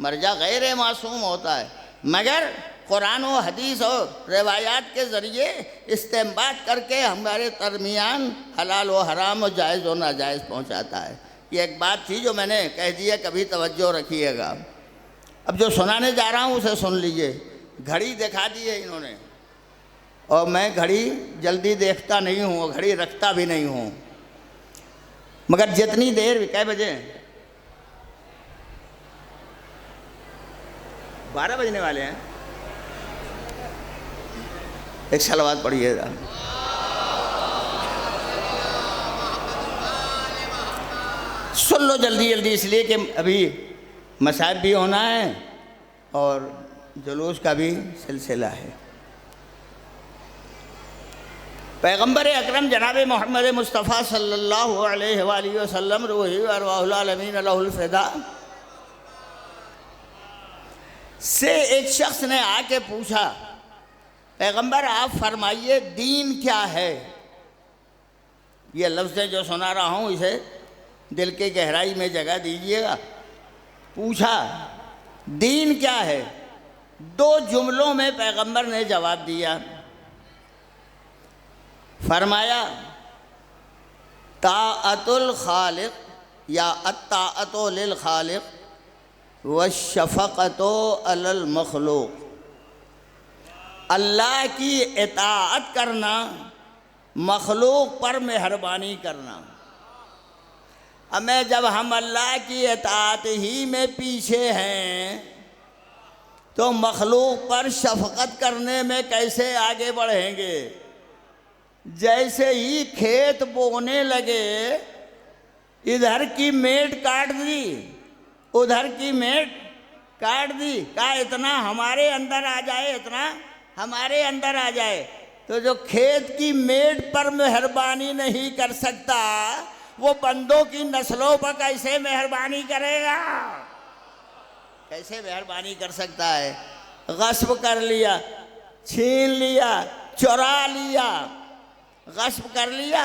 मर्जा गैर मासूम होता है, मगर कुरान और हदीस और रिवायात के ज़रिए इस्तेंबात करके हमारे दरमियान हलाल व हराम और जायज़ व नाजायज़ पहुँचाता है। ये एक बात थी जो मैंने कह दी है, कभी तवज्जो रखिएगा। अब जो सुनाने जा रहा हूँ उसे सुन लीजिए। घड़ी दिखा दी है इन्होंने, और मैं घड़ी जल्दी देखता नहीं हूँ और घड़ी रखता भी नहीं हूँ, मगर जितनी देर, कै बजे, 12 बजने वाले हैं। एक सलावत पढ़िएगा। सुन लो जल्दी जल्दी, इसलिए कि अभी मसाइब भी होना है और जुलूस का भी सिलसिला है। पैगंबर अकरम जनाब मोहम्मद मुस्तफ़ा सल्लल्लाहु अलैहि वसल्लम रूही व अरवाहुल आलमीन अलहुल फ़िदा से एक शख्स ने आके पूछा, पैगंबर आप फरमाइए दीन क्या है। ये लफ्ज़ जो सुना रहा हूँ इसे दिल के गहराई में जगह दीजिएगा। पूछा दीन क्या है, 2 जुमलों में पैगंबर ने जवाब दिया। फरमाया ताअतुल खालिक या अत्ताअतु लिल खालिक व शफ़क़तो अलल मखलूक, अल्लाह की इताअत करना, मखलूक पर मेहरबानी करना। हमें जब हम अल्लाह की इताअत ही में पीछे हैं तो मखलूक पर शफ़क़त करने में कैसे आगे बढ़ेंगे। जैसे ही खेत बोने लगे, इधर की मेट काट दी, उधर की मेट काट दी, कहा इतना हमारे अंदर आ जाए, इतना हमारे अंदर आ जाए। तो जो खेत की मेट पर मेहरबानी नहीं कर सकता, वो बंदों की नस्लों पर कैसे मेहरबानी करेगा, कैसे मेहरबानी कर सकता है। गस्ब कर लिया, छीन लिया, चुरा लिया, गस्ब कर लिया,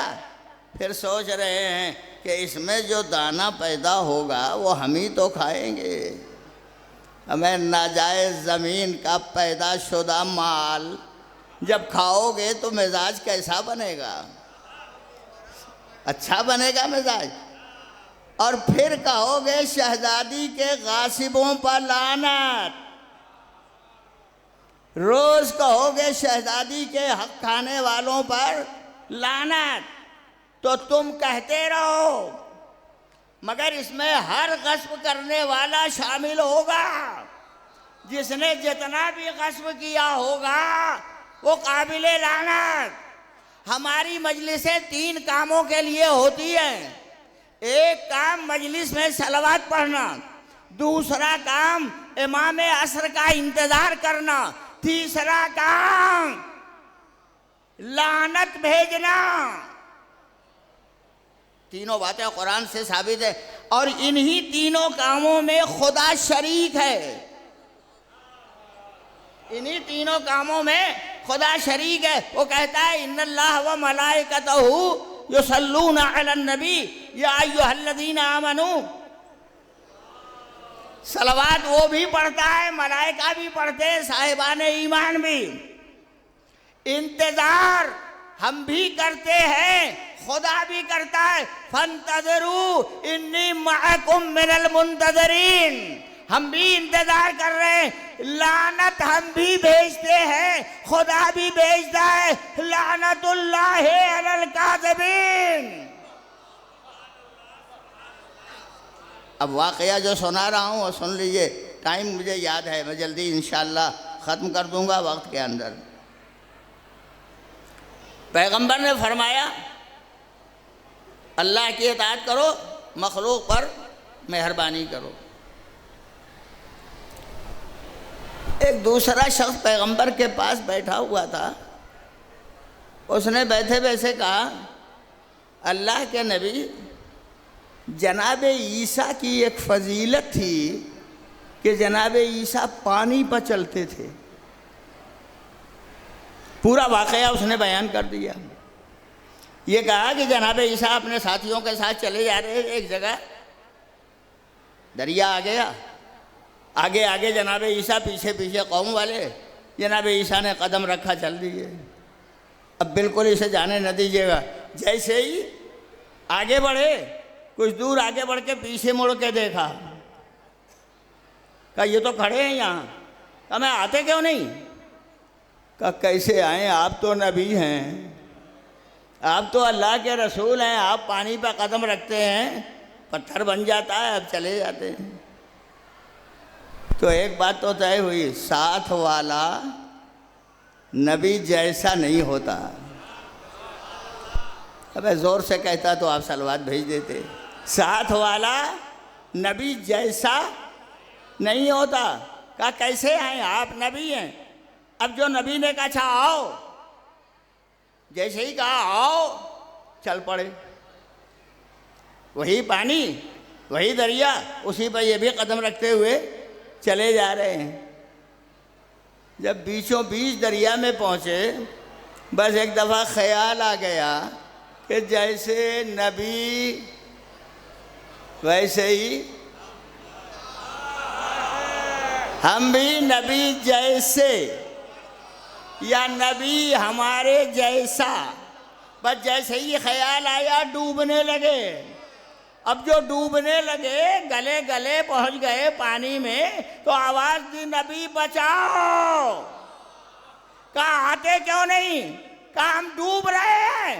फिर सोच रहे हैं कि इसमें जो दाना पैदा होगा वो हम ही तो खाएंगे। हमें नाजायज़ ज़मीन का पैदा शुदा माल जब खाओगे तो मिजाज कैसा बनेगा, अच्छा बनेगा मिजाज। और फिर कहोगे शहजादी के गासिबों पर लानत, रोज़ कहोगे शहजादी के हक खाने वालों पर लानत, तो तुम कहते रहो, मगर इसमें हर गस्ब करने वाला शामिल होगा। जिसने जितना भी गस्ब किया होगा वो काबिले लानत। हमारी मजलिसें 3 कामों के लिए होती हैं। एक काम मजलिस में सलावत पढ़ना, दूसरा काम इमाम असर का इंतज़ार करना, तीसरा काम लानत भेजना। तीनों बातें कुरान से साबित है, और इन्हीं तीनों कामों में खुदा शरीक है। इन्हीं तीनों कामों में खुदा शरीक है। वो कहता है इन्नल्लाह व मलाइकतहू युसल्लूना अलन नबी या अय्युहल्लज़ीना आमनू। सलावत वो भी पढ़ता है, मलाइका भी पढ़ते हैं, साहिबान ईमान भी। इंतजार हम भी करते हैं, खुदा भी करता है। फंतज़िरू इन्नी मअकुम मिनल मुंतज़िरीन। हम भी इंतजार कर रहे हैं। लानत हम भी भेजते हैं, खुदा भी भेजता है। लानतुल्लाहि अलल काज़िबीन। अब वाक़या जो सुना रहा हूँ वो सुन लीजिए। टाइम मुझे याद है, मैं जल्दी इंशाअल्लाह ख़त्म कर दूँगा वक्त के अंदर। पैगंबर ने फरमाया अल्लाह की इताअत करो, मखलूक पर मेहरबानी करो। एक दूसरा शख्स पैगंबर के पास बैठा हुआ था। उसने बैठे बैठे कहा, अल्लाह के नबी, जनाब ईसा की एक फजीलत थी कि जनाब ईसा पानी पर चलते थे। पूरा वाक़या उसने बयान कर दिया। ये कहा कि जनाब ईसा अपने साथियों के साथ चले जा रहे, एक जगह दरिया आ गया आगे आगे जनाब ईसा, पीछे पीछे कौम वाले। जनाब ईसा ने कदम रखा, चल दिए। अब बिल्कुल इसे जाने न दीजिएगा। जैसे ही आगे बढ़े, कुछ दूर आगे बढ़ के पीछे मुड़ के देखा, कहा ये तो खड़े हैं यहाँ। कहा मैं आते क्यों नहीं? कहा कैसे आए, आप तो नबी हैं, आप तो अल्लाह के रसूल हैं, आप पानी पर कदम रखते हैं पत्थर बन जाता है, अब चले जाते हैं। तो एक बात तो तय हुई, साथ वाला नबी जैसा नहीं होता। अबे ज़ोर से कहता तो आप सलवात भेज देते। साथ वाला नबी जैसा नहीं होता। कहा कैसे हैं, आप नबी हैं। अब जो नबी ने कहा अच्छा आओ, जैसे ही कहा आओ, चल पड़े। वही पानी, वही दरिया, उसी पर ये भी कदम रखते हुए चले जा रहे हैं। जब बीचों बीच दरिया में पहुँचे, बस एक दफ़ा ख्याल आ गया कि जैसे नबी वैसे ही हम भी नबी जैसे, या नबी हमारे जैसा। बस जैसे ही ख्याल आया डूबने लगे। अब जो डूबने लगे, गले गले पहुंच गए पानी में, तो आवाज दी नबी बचाओ। कहा आते क्यों नहीं? कहा हम डूब रहे हैं।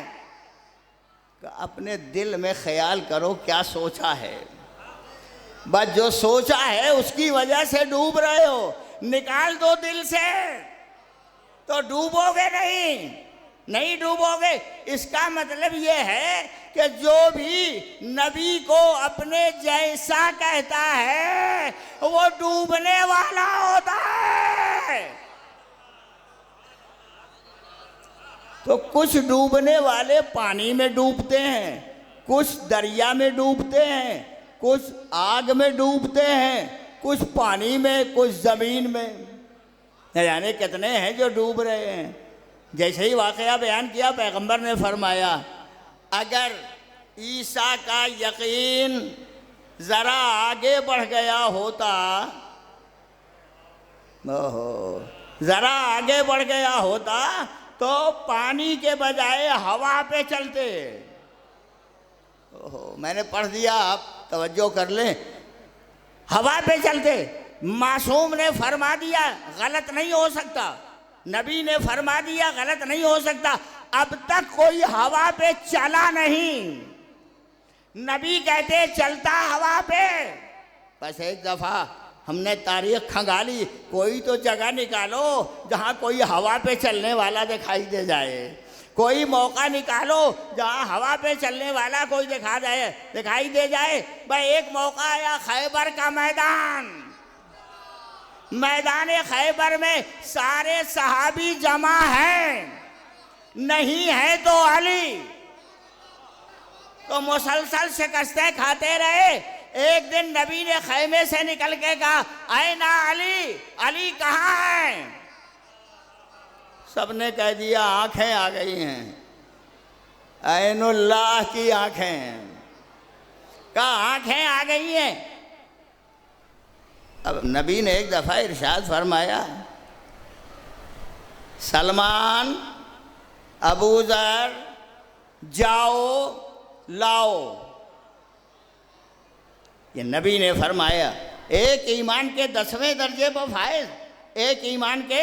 कहा अपने दिल में ख्याल करो क्या सोचा है, बस जो सोचा है उसकी वजह से डूब रहे हो। निकाल दो दिल से तो डूबोगे नहीं, नहीं डूबोगे। इसका मतलब ये है कि जो भी नबी को अपने जैसा कहता है वो डूबने वाला होता है। तो कुछ डूबने वाले पानी में डूबते हैं, कुछ दरिया में डूबते हैं, कुछ आग में डूबते हैं, कुछ पानी में, कुछ ज़मीन में। न जाने कितने हैं जो डूब रहे हैं। जैसे ही वाक़या बयान किया, पैगंबर ने फरमाया अगर ईसा का यकीन ज़रा आगे बढ़ गया होता, ज़रा आगे बढ़ गया होता तो पानी के बजाय हवा पे चलते। मैंने पढ़ दिया, आप तवज्जो कर लें। हवा पे चलते। मासूम ने फरमा दिया गलत नहीं हो सकता, नबी ने फरमा दिया गलत नहीं हो सकता। अब तक कोई हवा पे चला नहीं। नबी कहते चलता हवा पे। बस एक दफ़ा हमने तारीख खंगाली, कोई तो जगह निकालो जहाँ कोई हवा पे चलने वाला दिखाई दे जाए। कोई मौका निकालो जहाँ हवा पे चलने वाला कोई दिखाई दे जाए। भाई एक मौका आया, खैबर का मैदान। मैदान खैबर में सारे सहाबी जमा हैं, नहीं है तो अली। तो मुसलसल शिकस्तें खाते रहे। एक दिन नबी ने खैमे से निकल के कहा ऐना अली, अली कहाँ है? सबने कह दिया आंखें आ गई हैं, ऐनुल्लाह की आंखें। कहा आंखें आ गई हैं। अब नबी ने एक दफ़ा इरशाद फरमाया सलमान, अबू ज़र जाओ लाओ। ये नबी ने फरमाया। एक ईमान के 10वें दर्जे पर फायज, एक ईमान के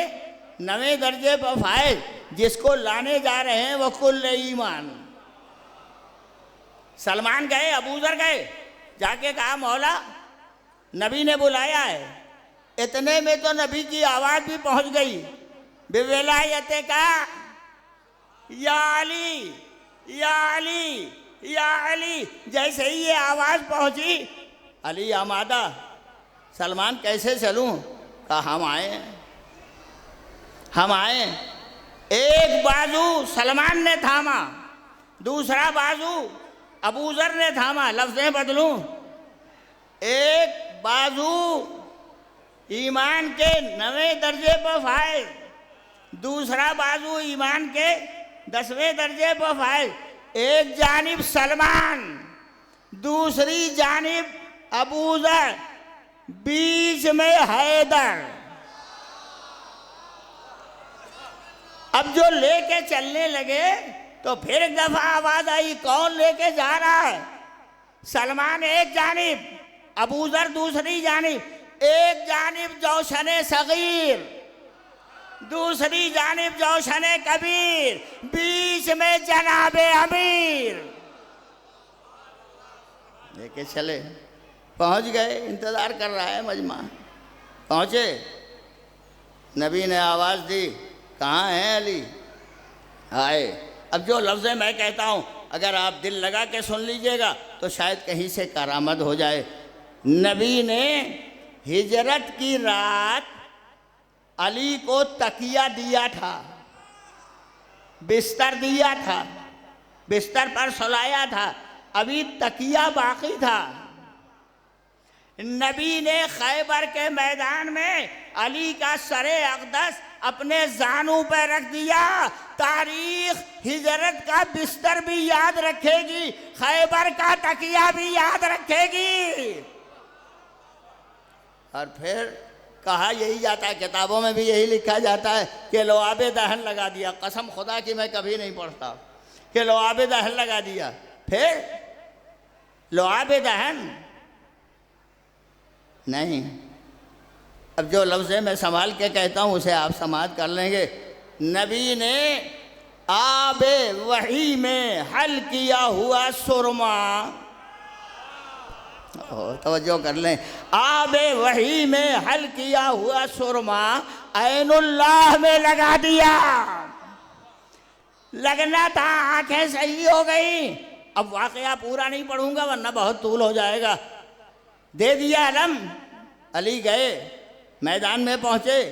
9वें दर्जे पर फायज, जिसको लाने जा रहे हैं वो कुल ईमान। सलमान गए, अबू ज़र गए, जाके कहा मौला नबी ने बुलाया है। इतने में तो नबी की आवाज़ भी पहुंच गई, बिविलायते का या अली, या अली, या अली। जैसे ही ये आवाज़ पहुंची, अली आमादा। सलमान कैसे चलूं? कहा हम आए, हम आए। एक बाजू सलमान ने थामा, दूसरा बाजू अबू ज़र ने थामा। लफ्ज़ें बदलूं, एक बाजू ईमान के 9वें दर्जे पर फायज, दूसरा बाजू ईमान के 10वें दर्जे पर फायज। एक जानिब सलमान, दूसरी जानिब अबू ज़र। बीच में हैदर। अब जो लेके चलने लगे तो फिर एक दफा आवाज आई, कौन लेके जा रहा है? सलमान एक जानिब, अबू जर दूसरी जानिब, एक जानिब जौशने सगीर, दूसरी जानिब जौशने कबीर, बीच में जनाबे अमीर। लेके चले, पहुंच गए, इंतजार कर रहा है मजमा। पहुंचे, नबी ने आवाज दी, कहाँ हैं अली? आए। अब जो लफ्ज़ मैं कहता हूँ अगर आप दिल लगा के सुन लीजिएगा तो शायद कहीं से करामत हो जाए। नबी ने हिजरत की रात अली को तकिया दिया था, बिस्तर दिया था, बिस्तर पर सुलाया था, अभी तकिया बाकी था। नबी ने खैबर के मैदान में अली का सरे अक़दस अपने जानू पर रख दिया। तारीख हिजरत का बिस्तर भी याद रखेगी, खैबर का तकिया भी याद रखेगी। और फिर कहा यही जाता है, किताबों में भी यही लिखा जाता है कि लुआबे दहन लगा दिया। कसम खुदा की मैं कभी नहीं पढ़ता कि लुआबे दहन लगा दिया। फिर लुआबे दहन नहीं, अब जो लफ्ज़ मैं संभाल के कहता हूँ उसे आप समाअत कर लेंगे। नबी ने आबे वही में हल किया हुआ सुरमा, तवज्जो कर लें, आबे वही में हल किया हुआ सुरमा ऐनुल्लाह में लगा दिया। लगना था आंखें सही हो गई। अब वाकया पूरा नहीं पढ़ूंगा वरना बहुत तूल हो जाएगा। दे दिया अलम, अली गए, मैदान में पहुंचे,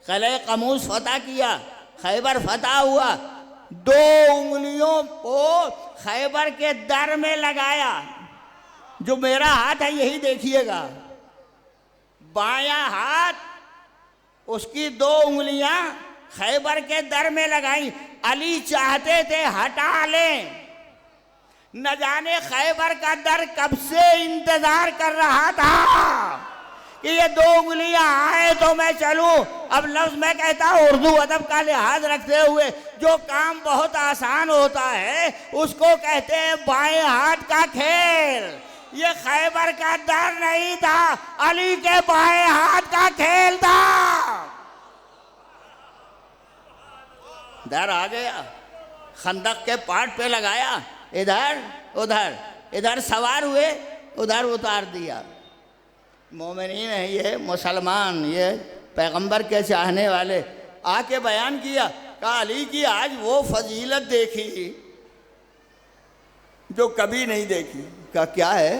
किले कमूस फतह किया, खैबर फतह हुआ। 2 उंगलियों को खैबर के दर में लगाया। जो मेरा हाथ है यही देखिएगा, बायां हाथ, उसकी 2 उंगलियां खैबर के दर में लगाई। अली चाहते थे हटा लें, न जाने खैबर का दर कब से इंतजार कर रहा था कि ये 2 उंगलियां आए तो मैं चलूं। अब लफ्ज मैं कहता हूं उर्दू अदब का लिहाज रखते हुए, जो काम बहुत आसान होता है उसको कहते हैं बाएं हाथ का खेल। ये खैबर का दर नहीं था, अली के बाएं हाथ का खेल था। दर आ गया, खंदक के पाट पे लगाया, इधर उधर, इधर सवार हुए, उधर उतार दिया। मोमिनीन है ये, मुसलमान, ये पैगंबर के चाहने वाले, आके बयान किया, कहा अली की आज वो फजीलत देखी जो कभी नहीं देखी। कहा क्या है?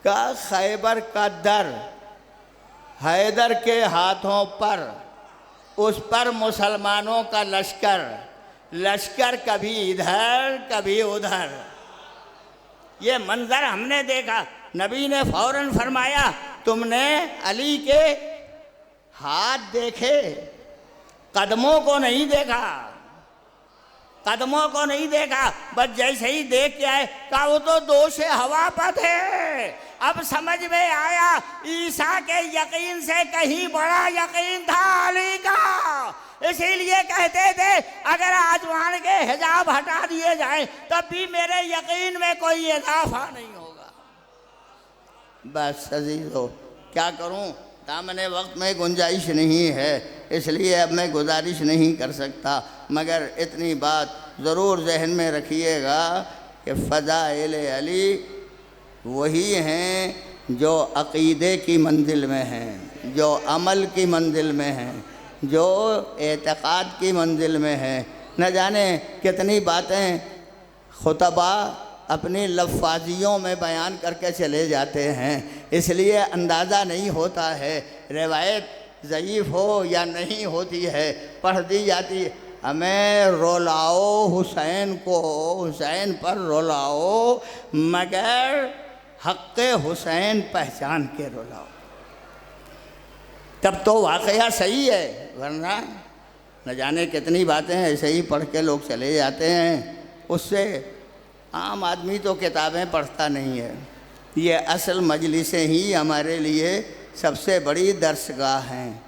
कहा खैबर का दर हैदर के हाथों पर, उस पर मुसलमानों का लश्कर, लश्कर कभी इधर कभी उधर। ये मंजर हमने देखा। नबी ने फौरन फरमाया, तुमने अली के हाथ देखे, कदमों को नहीं देखा, कदमों को नहीं देखा। बस जैसे ही देख के आए, कहा वो तो दोष हवा पर थे। अब समझ में आया ईसा के यकीन से कहीं बड़ा यकीन था अली का। इसीलिए कहते थे अगर आजमान के हिजाब हटा दिए जाएं तब भी मेरे यकीन में कोई इजाफा नहीं होगा। बस अजीज़ो, क्या करूं, दामने वक्त में गुंजाइश नहीं है, इसलिए अब मैं गुजारिश नहीं कर सकता, मगर इतनी बात ज़रूर जहन में रखिएगा कि फ़ज़ाइल अली वही हैं जो अक़ीदे की मंजिल में हैं, जो अमल की मंजिल में हैं, जो एतक़ाद की मंजिल में हैं। न जाने कितनी बातें खुतबा अपनी लफ़ाजियों में बयान करके चले जाते हैं, इसलिए अंदाज़ा नहीं होता है रिवायत ज़ईफ़ हो या नहीं होती है, पढ़ दी जाती। हमें रुलाओ हुसैन को, हुसैन पर रुलाओ, मगर हक़ हुसैन पहचान के रुलाओ, तब तो वाक़या सही है। वरना न जाने कितनी बातें ऐसे ही पढ़ के लोग चले जाते हैं, उससे आम आदमी तो किताबें पढ़ता नहीं है, ये असल मजलिसें ही हमारे लिए सबसे बड़ी दर्सगाह हैं।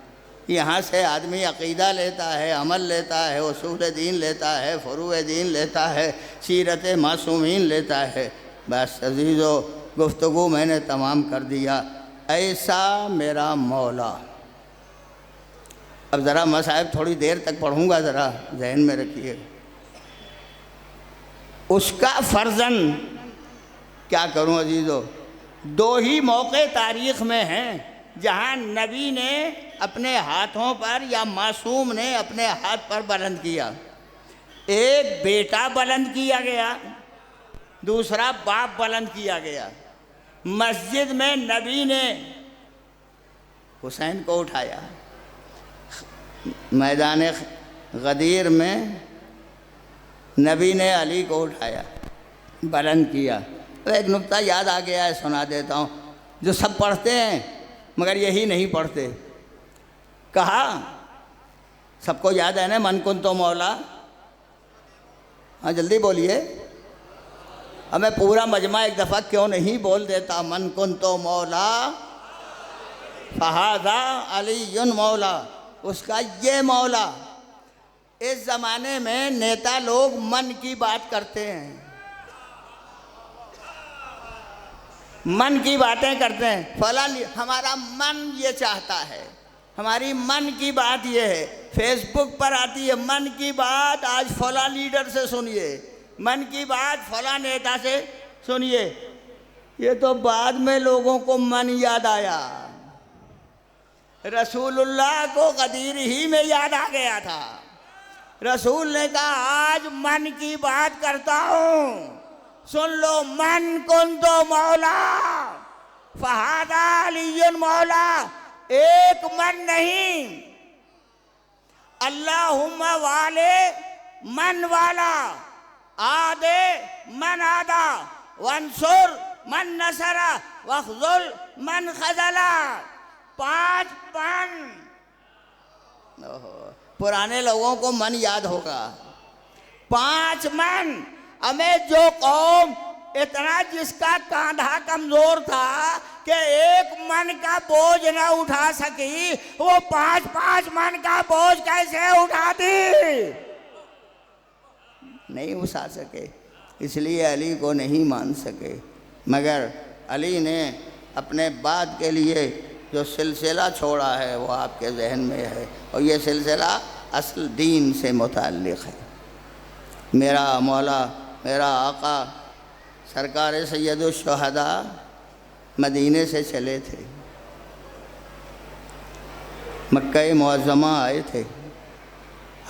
यहाँ से आदमी अक़ीदा लेता है, अमल लेता है, उसूल दीन लेता है, फ़ुरूअ दीन लेता है, सीरत मासूमीन लेता है। बस अज़ीज़ो, गुफ्तगू मैंने तमाम कर दिया। ऐसा मेरा मौला। अब ज़रा मसाइब थोड़ी देर तक पढ़ूँगा, ज़रा जहन में रखिए। उसका फ़र्ज़न क्या करूं अजीज़ो, दो ही मौके तारीख़ में हैं जहां नबी ने अपने हाथों पर या मासूम ने अपने हाथ पर बुलंद किया। एक बेटा बुलंद किया गया, दूसरा बाप बुलंद किया गया। मस्जिद में नबी ने हुसैन को उठाया, मैदान गदीर में नबी ने अली को उठाया, बुलंद किया। तो एक नुक्ता याद आ गया है, सुना देता हूँ, जो सब पढ़ते हैं मगर यही नहीं पढ़ते। कहा, सबको याद है ना, मन कुन तो मौला। हाँ जल्दी बोलिए। अब मैं पूरा मजमा एक दफ़ा क्यों नहीं बोल देता। मन कुन तो मौला फ़हाज़ा अलीयुन मौला, उसका ये मौला। इस ज़माने में नेता लोग मन की बात करते हैं, मन की बातें करते हैं। फला हमारा मन ये चाहता है, हमारी मन की बात ये है। फेसबुक पर आती है मन की बात, आज फला लीडर से सुनिए, मन की बात फला नेता से सुनिए। ये तो बाद में लोगों को मन याद आया, रसूलुल्लाह को गदीर ही में याद आ गया था। रसूल ने कहा आज मन की बात करता हूँ, सुन लो। मन कुन तो मौला फ़हाज़ा अलीयुन मौला, एक मन नहीं, अल्लाहुम्मा वाले मन वाला, आदे मन आदा, वंसुर मन नसरा, वख़्ज़ुल मन खज़ला। 5 मन। पुराने लोगों को मन याद होगा। 5 मन। हमें जो कौम इतना जिसका कांधा कमजोर था कि एक मन का बोझ न उठा सकी, वो 5-5 मन का बोझ कैसे उठाती? नहीं उठा सके, इसलिए अली को नहीं मान सके। मगर अली ने अपने बाद के लिए जो सिलसिला छोड़ा है वो आपके जहन में है, और ये सिलसिला असल दीन से मुताल्लिक़ है। मेरा मौला, मेरा आका सरकार सैयदुश्शुहदा मदीने से चले थे, मक्का मुअज़्ज़मा आए थे,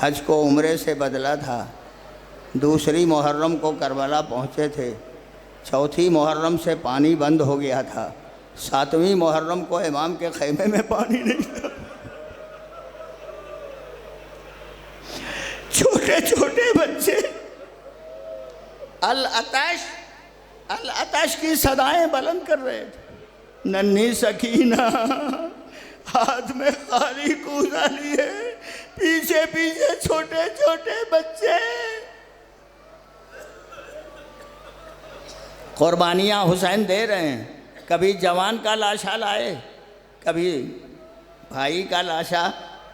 हज को उम्रे से बदला था, दूसरी मुहर्रम को करबला पहुँचे थे, चौथी मुहर्रम से पानी बंद हो गया था, 7वीं मुहर्रम को इमाम के खैमे में पानी नहीं था। छोटे छोटे बच्चे अल अतश की सदाएं बुलंद कर रहे थे। नन्ही सकीना हाथ में खाली कूदा लिए, पीछे पीछे छोटे छोटे बच्चे। कुर्बानियाँ हुसैन दे रहे हैं। कभी जवान का लाशा लाए, कभी भाई का लाशा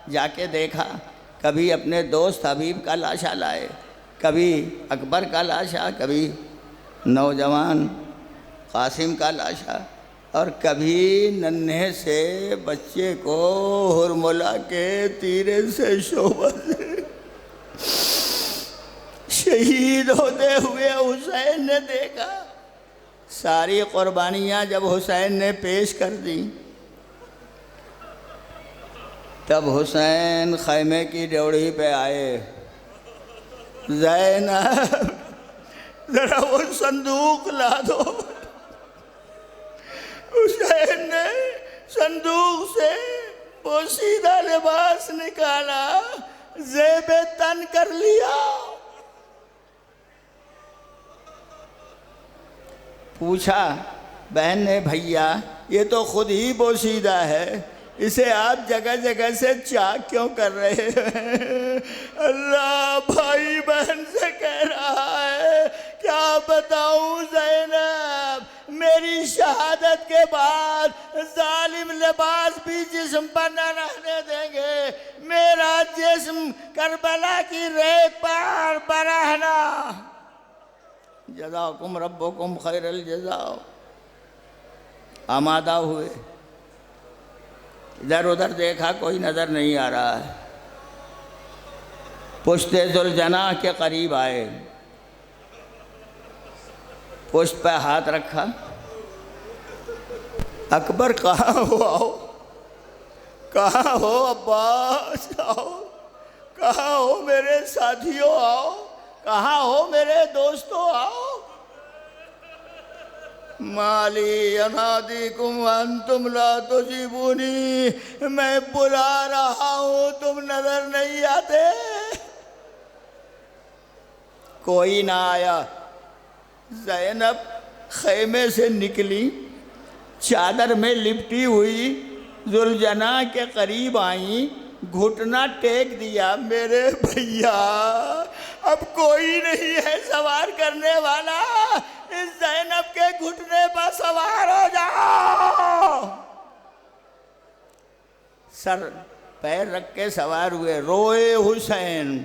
जाके देखा, कभी अपने दोस्त हबीब का लाशा लाए, कभी अकबर का लाशा, कभी नौजवान कासिम का लाशा, और कभी नन्हे से बच्चे को हुरमुला के तीरे से शोभत शहीद होते हुए हुसैन ने देखा। सारी कुर्बानियाँ जब हुसैन ने पेश कर दी, तब हुसैन खैमे की ड्योढ़ी पे आए। ज़ैनब ज़रा वो संदूक ला दो। हुसैन ने संदूक से वो सीधा लिबास निकाला, ज़ेबे तन कर लिया। पूछा बहन ने, भैया ये तो खुद ही बोसीदा है, इसे आप जगह जगह से चाक क्यों कर रहे हैं? अल्लाह भाई बहन से कह रहा है, क्या बताऊं ज़ैनब, मेरी शहादत के बाद जालिम लिबास भी जिस्म पर न रहने देंगे। मेरा जिस्म करबला की रेत पर बरहना। जज़ाकुम रब्बुकुम खैरल जज़ा। आमादा हुए, इधर उधर देखा, कोई नज़र नहीं आ रहा है। पुश्ते जुलजना के करीब आए, पुश्त पे हाथ रखा। अकबर कहाँ हो? आओ। कहाँ हो अब्बास? आओ। कहाँ हो मेरे साथियों? आओ। कहाँ हो मेरे दोस्तों? आओ। माली अनादिकुम अंतुम ला तुजीबुनी। मैं बुला रहा हूँ, तुम नजर नहीं आते। कोई ना आया। ज़ैनब खैमे से निकली, चादर में लिपटी हुई जुलजना के करीब आई, घुटना टेक दिया। मेरे भैया, अब कोई नहीं है सवार करने वाला, इस ज़ैनब के घुटने पर सवार हो जाओ। सर पैर रख के सवार हुए। रोए हुसैन।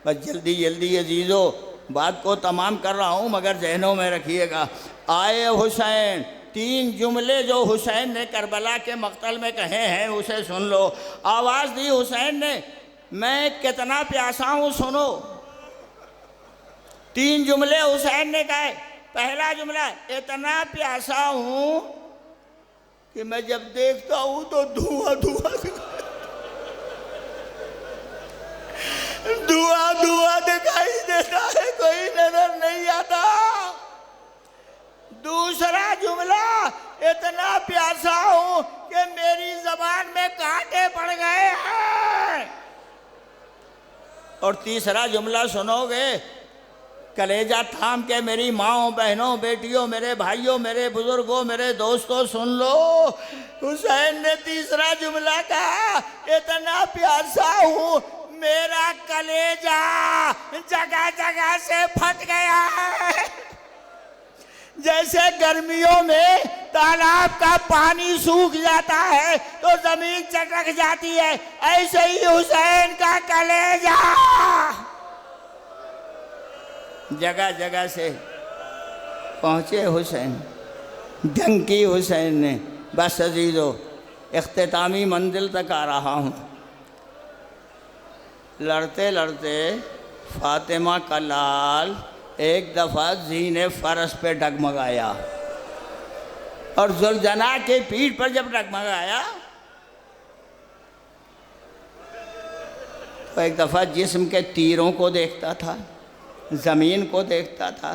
बस जल्दी जल्दी अजीज़ो बात को तमाम कर रहा हूँ, मगर जहनों में रखिएगा। आए हुसैन। 3 जुमले जो हुसैन ने करबला के मक्तल में कहे हैं उसे सुन लो। आवाज़ दी हुसैन ने, मैं कितना प्यासा हूँ सुनो। 3 जुमले हुसैन ने कहे। पहला जुमला, इतना प्यासा हूँ कि मैं जब देखता हूँ तो धुआं धुआं धुआं धुआं दिखाई देता है, कोई नजर नहीं आता। दूसरा जुमला, इतना प्यासा हूं कि मेरी जबान में कांटे पड़ गए हैं। और तीसरा जुमला सुनोगे, कलेजा थाम के मेरी माओ, बहनों, बेटियों, मेरे भाइयों, मेरे बुजुर्गों, मेरे दोस्तों सुन लो। हुसैन ने तीसरा जुमला कहा, इतना प्यासा हूं मेरा कलेजा जगह जगह से फट गया है। जैसे गर्मियों में तालाब का पानी सूख जाता है तो जमीन चटक जाती है, ऐसे ही हुसैन का कलेजा जगह जगह से पहुँचे। हुसैन ढंकी हुसैन ने, बस अजीज़ो इख्तितामी मंजिल तक आ रहा हूँ। लड़ते लड़ते फातिमा का लाल एक दफ़ा ज़ीने फ़रस पे डगमगाया, और जुलजना के पीठ पर जब डगमगाया तो एक दफ़ा जिस्म के तीरों को देखता था, ज़मीन को देखता था।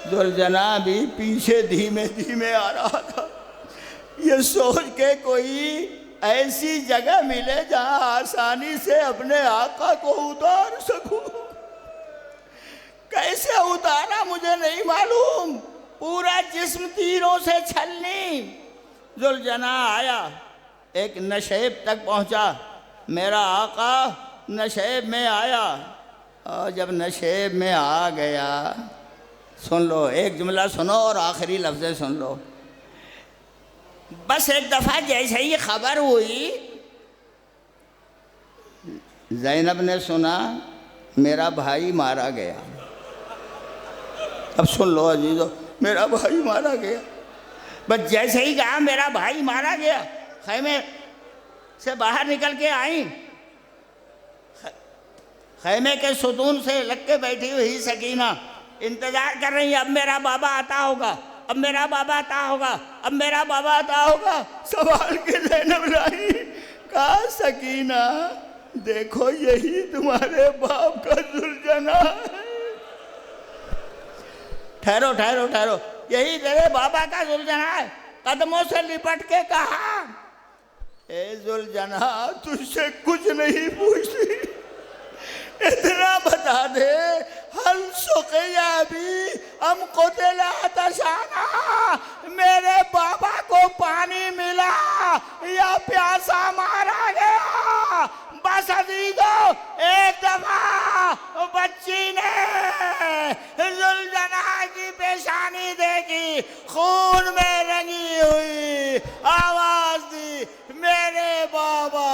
जुलजना भी पीछे धीमे धीमे आ रहा था, ये सोच के कोई ऐसी जगह मिले जहां आसानी से अपने आका को उतार सकूं। कैसे उतारा मुझे नहीं मालूम, पूरा जिस्म तीरों से छलनी। जुलजना आया, एक नशेब तक पहुंचा। मेरा आका नशेब में आया, और जब नशेब में आ गया, सुन लो एक जुमला सुनो और आखिरी लफ्ज़ सुन लो। बस एक दफ़ा जैसे ही खबर हुई, ज़ैनब ने सुना मेरा भाई मारा गया। अब सुन लो अजीज़ो, मेरा भाई मारा गया। बस जैसे ही कहा मेरा भाई मारा गया, खैमे से बाहर निकल के आई। खैमे के सुतून से लग के बैठी हुई सकीना इंतज़ार कर रही, अब मेरा बाबा आता होगा, अब मेरा बाबा आता होगा, अब मेरा बाबा आता होगा। सवाल के ज़ैनब लाई, कहा सकीना देखो यही तुम्हारे बाप का जुलजना है। ठहरो ठहरो ठहरो, यही तेरे बाबा का जुलजना है। कदमों से लिपट के कहा, ए जुलजना तुझसे कुछ नहीं पूछती, इतना बता दे, हल सुकिया भी हम कुतिला तशाना, मेरे बाबा को पानी मिला या प्यासा मारा गया। बस अजीजो एक दफा बच्ची ने जुलजना की पेशानी देखी, खून में रंगी हुई आवाज दी मेरे बाबा